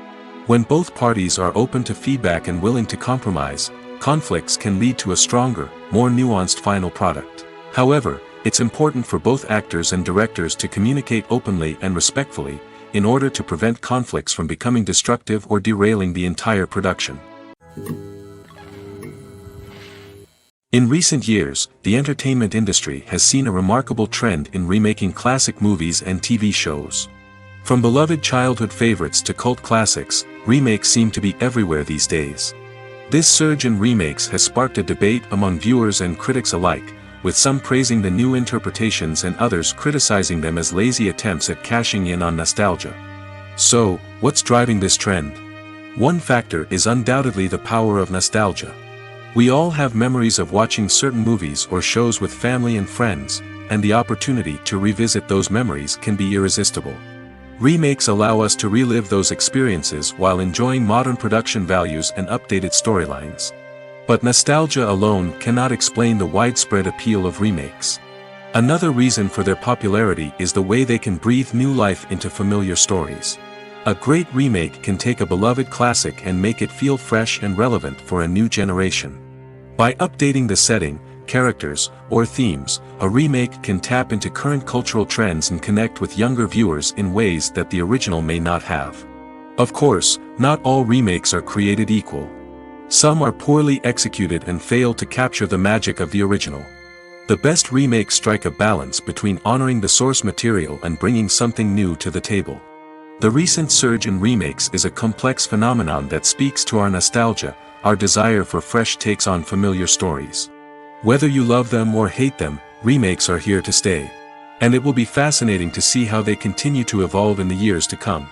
When both parties are open to feedback and willing to compromise, conflicts can lead to a stronger, more nuanced final product. However, it's important for both actors and directors to communicate openly and respectfully, in order to prevent conflicts from becoming destructive or derailing the entire production. In recent years, the entertainment industry has seen a remarkable trend in remaking classic movies and TV shows. From beloved childhood favorites to cult classics, remakes seem to be everywhere these days. This surge in remakes has sparked a debate among viewers and critics alike, with some praising the new interpretations and others criticizing them as lazy attempts at cashing in on nostalgia. So, what's driving this trend? One factor is undoubtedly the power of nostalgia. We all have memories of watching certain movies or shows with family and friends, and the opportunity to revisit those memories can be irresistible. Remakes allow us to relive those experiences while enjoying modern production values and updated storylines. But nostalgia alone cannot explain the widespread appeal of remakes. Another reason for their popularity is the way they can breathe new life into familiar stories. A great remake can take a beloved classic and make it feel fresh and relevant for a new generation. By updating the setting, characters, or themes, a remake can tap into current cultural trends and connect with younger viewers in ways that the original may not have. Of course, not all remakes are created equal. Some are poorly executed and fail to capture the magic of the original. The best remakes strike a balance between honoring the source material and bringing something new to the table. The recent surge in remakes is a complex phenomenon that speaks to our nostalgia, our desire for fresh takes on familiar stories. Whether you love them or hate them, remakes are here to stay. And it will be fascinating to see how they continue to evolve in the years to come.